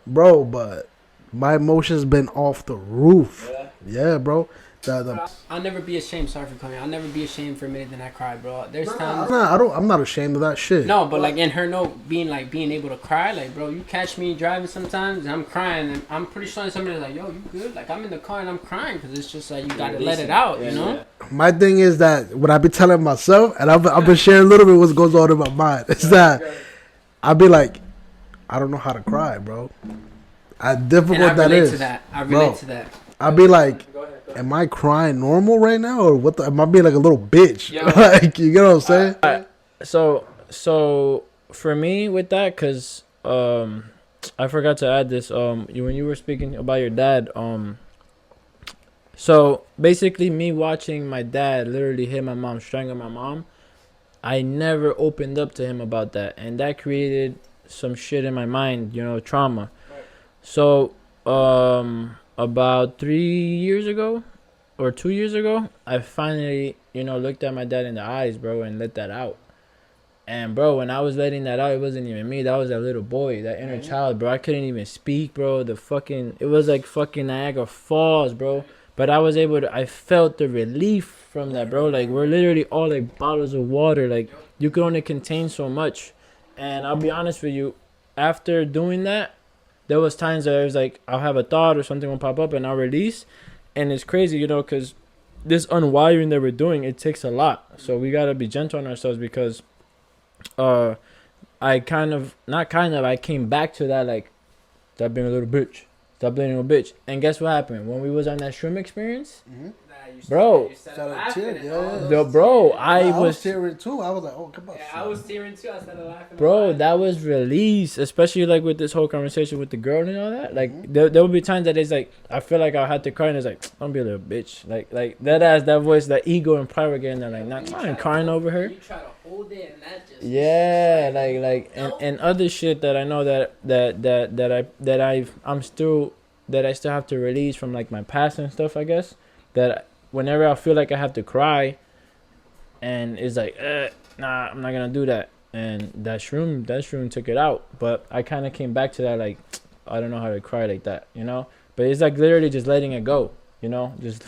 bro. But my emotions been off the roof. Yeah, bro. I'll never be ashamed. Sorry for coming. I'll never be ashamed for admitting that I cried, bro. There's times. I'm not ashamed of that shit. No, but like in her note, being able to cry, like, bro, you catch me driving sometimes, and I'm crying, and I'm pretty sure somebody's like, yo, you good? Like, I'm in the car and I'm crying, because it's just like, you gotta let it out, you know? My thing is that when I be telling myself, and I've been sharing a little bit what goes on in my mind, is that I be like, I don't know how to cry, bro. How difficult that is. I relate to that. I be like, am I crying normal right now, or what? Am I being like a little bitch? Like, you get what I'm saying? So for me with that, cause I forgot to add this. When you were speaking about your dad, so basically me watching my dad literally hit my mom, strangle my mom, I never opened up to him about that, and that created some shit in my mind, trauma. So about 3 years ago or 2 years ago, I finally, looked at my dad in the eyes, bro, and let that out. And, bro, when I was letting that out, it wasn't even me. That was that little boy, that inner child, bro. I couldn't even speak, bro. It was like fucking Niagara Falls, bro. But I felt the relief from that, bro. Like, we're literally all like bottles of water. Like, you can only contain so much. And I'll be honest with you, after doing that, there was times that I was like, I'll have a thought or something will pop up and I'll release. And it's crazy, because this unwiring that we're doing, it takes a lot. So we got to be gentle on ourselves, because I came back to that, like, stop being a little bitch. Stop being a little bitch. And guess what happened? When we was on that shroom experience, Bro. You started Started laughing. tearing, And yeah, all yeah. of The us- bro, I I was was tearing too. I was like, oh, come on. Yeah, I was tearing too. I started laughing. bro, that was release, especially like with this whole conversation with the girl and all that. Like there would be times that it's like I feel like I had to cry and it's like don't be a little bitch. Like that ass, that voice, that ego and pride were getting there. Like not I ain't crying over her. You try to hold it and that just. Yeah, like and other shit that I know that I still have to release from like my past and stuff. I guess that whenever I feel like I have to cry, and it's like nah, I'm not gonna do that. And that shroom took it out. But I kind of came back to that like I don't know how to cry like that, you know. But it's like literally just letting it go, you know, just.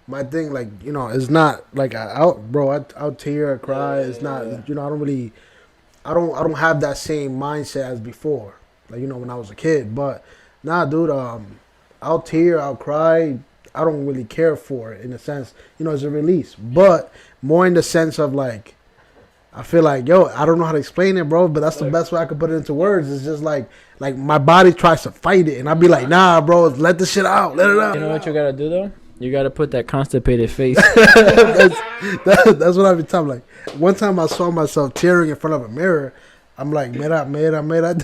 My thing, like, you know, it's not like I'll tear, I cry. It's not, you know, I don't have that same mindset as before, like, you know, when I was a kid. But nah, dude, I'll tear, I'll cry. I don't really care for it in a sense, you know, it's a release. But more in the sense of like, I feel like, yo, I don't know how to explain it, bro, but that's the best way I could put it into words. It's just like my body tries to fight it, and I'll be like, nah, bro, let this shit out, let it out. You know what you gotta do though? You gotta put that constipated face. That's what I've been telling. Like, one time I saw myself tearing in front of a mirror. I'm like, mira, demasiado.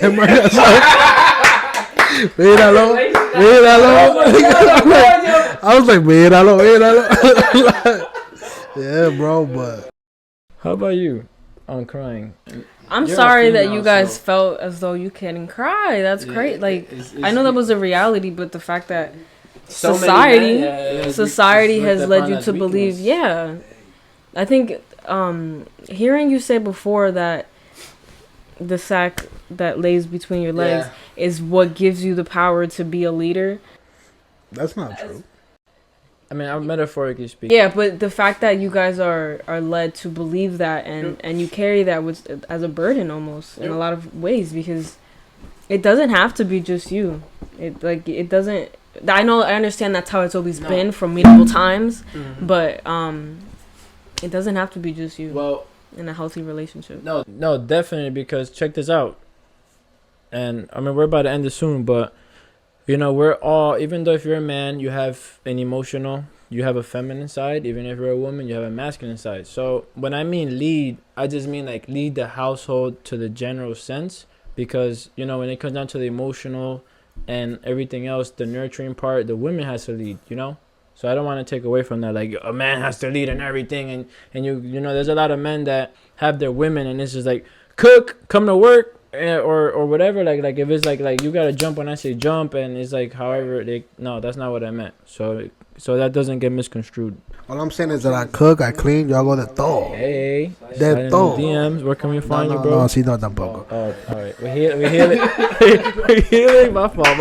Míralo. I was like, míralo. Yeah, bro, but. How about you on crying? I'm You're a sorry that female, you guys so- felt as though you couldn't cry. That's great. Like, I know that was a reality, but the fact that So many society men, yeah. society It's has looked led upon you as to believe, weakness. yeah. I think hearing you say before that the sack that lays between your legs is what gives you the power to be a leader. That's not true. I mean, I'm metaphorically speaking. Yeah, but the fact that you guys are led to believe that and you carry that with as a burden almost in a lot of ways, because it doesn't have to be just you. It doesn't. I understand that's how it's always been from medieval times, but it doesn't have to be just you. Well, in a healthy relationship. no, definitely, because check this out. And I mean, we're about to end this soon, but you know, we're all, even though if you're a man, you have an emotional, you have a feminine side. Even if you're a woman, you have a masculine side. So when I mean lead, I just mean like lead the household to the general sense, because you know, when it comes down to the emotional and everything else, the nurturing part, the woman has to lead, you know. So I don't want to take away from that. Like a man has to lead in everything, and you know, there's a lot of men that have their women, and it's just like cook, come to work, or whatever. Like if it's like you gotta jump when I say jump, and it's like however they. No, that's not what I meant. So that doesn't get misconstrued. All I'm saying is that I cook, I clean, yo hago de todo. Hey, De slide in the todo. DMs. Where can we find you, No, bro? sí, no, tampoco. Oh, all right. We healing. We healing. My fault.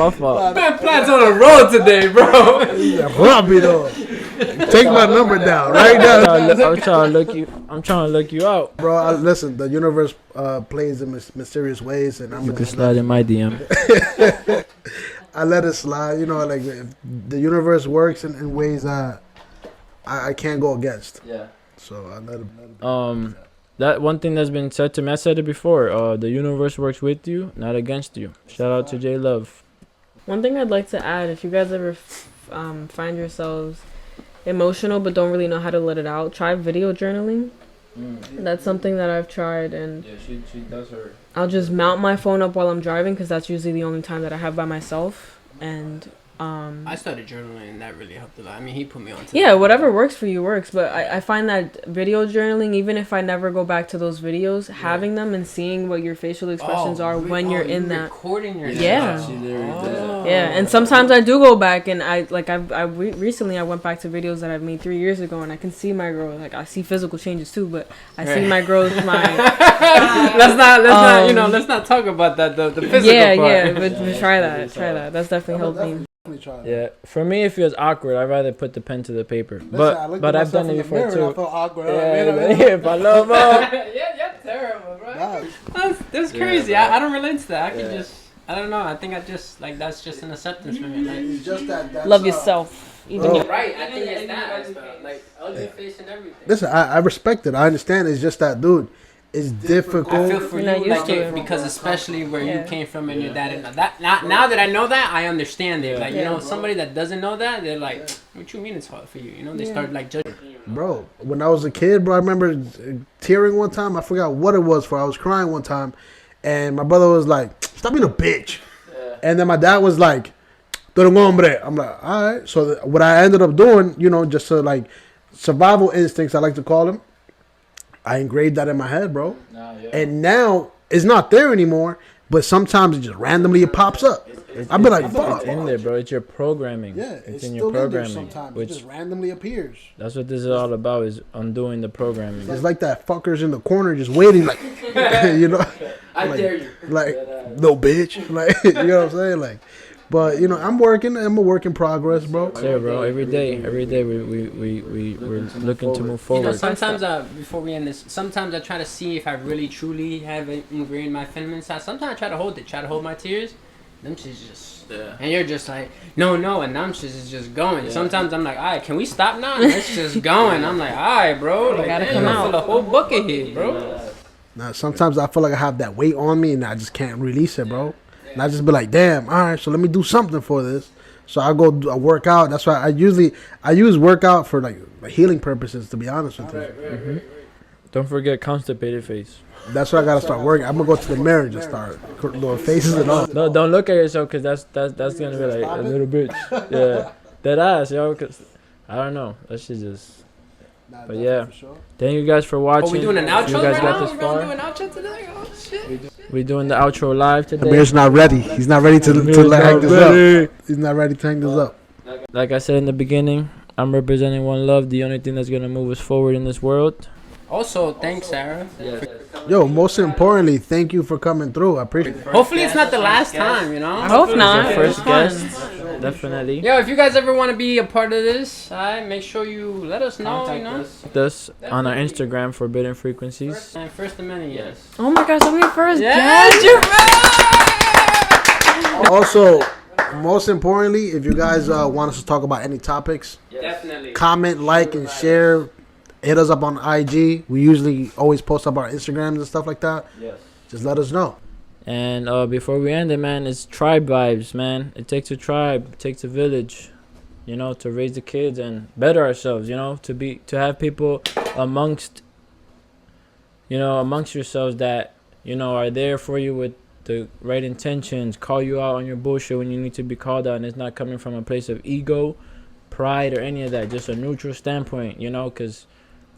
Man, Plat's on the road today, bro. Rápido. Take my number down right now. I'm trying to look you out. Bro, listen, the universe plays in mysterious ways, and I'm You can just slide in my DM. I let it slide. You know, like if the universe works in ways that I can't go against. Yeah. So I let it. That one thing that's been said to me, I said it before. The universe works with you, not against you. Shout out to J Love. One thing I'd like to add, if you guys ever find yourselves emotional but don't really know how to let it out, try video journaling. That's something that I've tried, and Yeah, she does her. I'll just mount my phone up while I'm driving, because that's usually the only time that I have by myself. And I started journaling, and that really helped a lot. I mean, he put me on to yeah, that. whatever works for you works. But I find that video journaling, even if I never go back to those videos, having them and seeing what your facial expressions are when you're in that. Recording yourself. Yeah. She literally does that. Yeah, and sometimes I do go back, and recently I went back to videos that I've made 3 years ago, and I can see my growth. Like I see physical changes too, but I see my growth. let's not talk about that. The physical part. but try that. That's definitely helped me. Yeah, for me it feels awkward. I'd rather put the pen to the paper. But I've done it before too. I felt awkward. Yeah, Paloma. Yeah, you're terrible, bro. That's crazy. I don't relate to that. I can just. I don't know. I think I just like that's just an acceptance for me. Like, It's just that. Love yourself. Even Oh. right. I think it's that. Like ugly face and everything. Listen, I respect it. I understand. It's just that, dude. it's difficult. I feel for You're not you, used like to it, it. because especially where Yeah. you came from and your dad and that. Now that I know that, I understand it. Like, you know, somebody that doesn't know that, they're like, "What you mean it's hard for you?" You know, they start like judging. Bro, when I was a kid, bro, I remember tearing one time. I forgot what it was for. I was crying one time, and my brother was like, "Stop being a bitch." And then my dad was like, "Tú eres un hombre." I'm like, "All right." So what I ended up doing, you know, just to like survival instincts, I like to call them, I engraved that in my head, bro. And now it's not there anymore, but sometimes it just randomly it pops up. I've been like, fuck. It's in there, bro. It's your programming. Yeah, it's still in your programming. sometimes. Which It just randomly appears. that's what this is all about, is undoing the programming. It's like that fucker's in the corner just waiting, like, you know, I like, dare you. like, no bitch, like, you know what I'm saying, like. But you know, I'm working. I'm a work in progress, bro. Yeah, bro. Every day we're looking to move You know, forward. sometimes before we end this, sometimes I try to see if I really truly have ingrained my feminine inside. Sometimes I try to hold my tears. Them shit's just, and you're just like, no, and them shit is just going. Yeah. Sometimes I'm like, all right, can we stop now? And it's just going. I'm like, all right, bro, like, gotta damn, come I out. feel a whole bucket here, bro. Now, sometimes I feel like I have that weight on me and I just can't release it, bro. And I just be like, damn, all right, so let me do something for this. So I work out. That's why I use workout for like healing purposes, to be honest with you. Mm-hmm. Don't forget constipated face. That's what I gotta start working. I'm gonna go to the mirror and just start doing faces and all. No, don't look at yourself, because that's gonna be like a little bitch. Yeah, that ass, yo. Cause I don't know. That shit just. But yeah, thank you guys for watching. Oh, we doing an outro You guys right got now? this We're gonna do far. an outro today? Oh, shit. We're doing the outro live today. Amir's not ready. He's not ready to hang this up. He's not ready to hang this up. Like I said in the beginning, I'm representing one love. The only thing that's gonna move us forward in this world. Also, thanks, Sarah. Yo, most importantly, thank you for coming through. I appreciate it. Hopefully, it's not the last time, you know? I hope not. Our first It was guest, fun. definitely. Yo, if you guys ever want to be a part of this, make sure you let us know, you know? Us on our Instagram, Forbidden Frequencies. And First Amendment, yes. Oh my gosh, so we first Yes, guest. Also, most importantly, if you guys want us to talk about any topics, Definitely. comment, like, and share. Hit us up on IG. We usually always post up our Instagrams and stuff like that. Yes. Just let us know. And before we end it, man, it's tribe vibes, man. It takes a tribe, it takes a village, you know, to raise the kids and better ourselves, you know, to have people amongst yourselves that, you know, are there for you with the right intentions, call you out on your bullshit when you need to be called out, and it's not coming from a place of ego, pride, or any of that, just a neutral standpoint, you know, because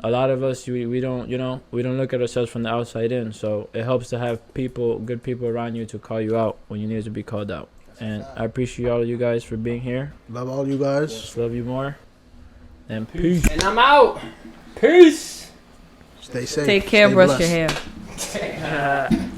a lot of us, we don't look at ourselves from the outside in. So it helps to have good people around you to call you out when you need to be called out. And I appreciate all of you guys for being here. Love all you guys. Just love you more. And peace. And I'm out. Peace. Stay safe. Take care, Stay brush blessed. your hair.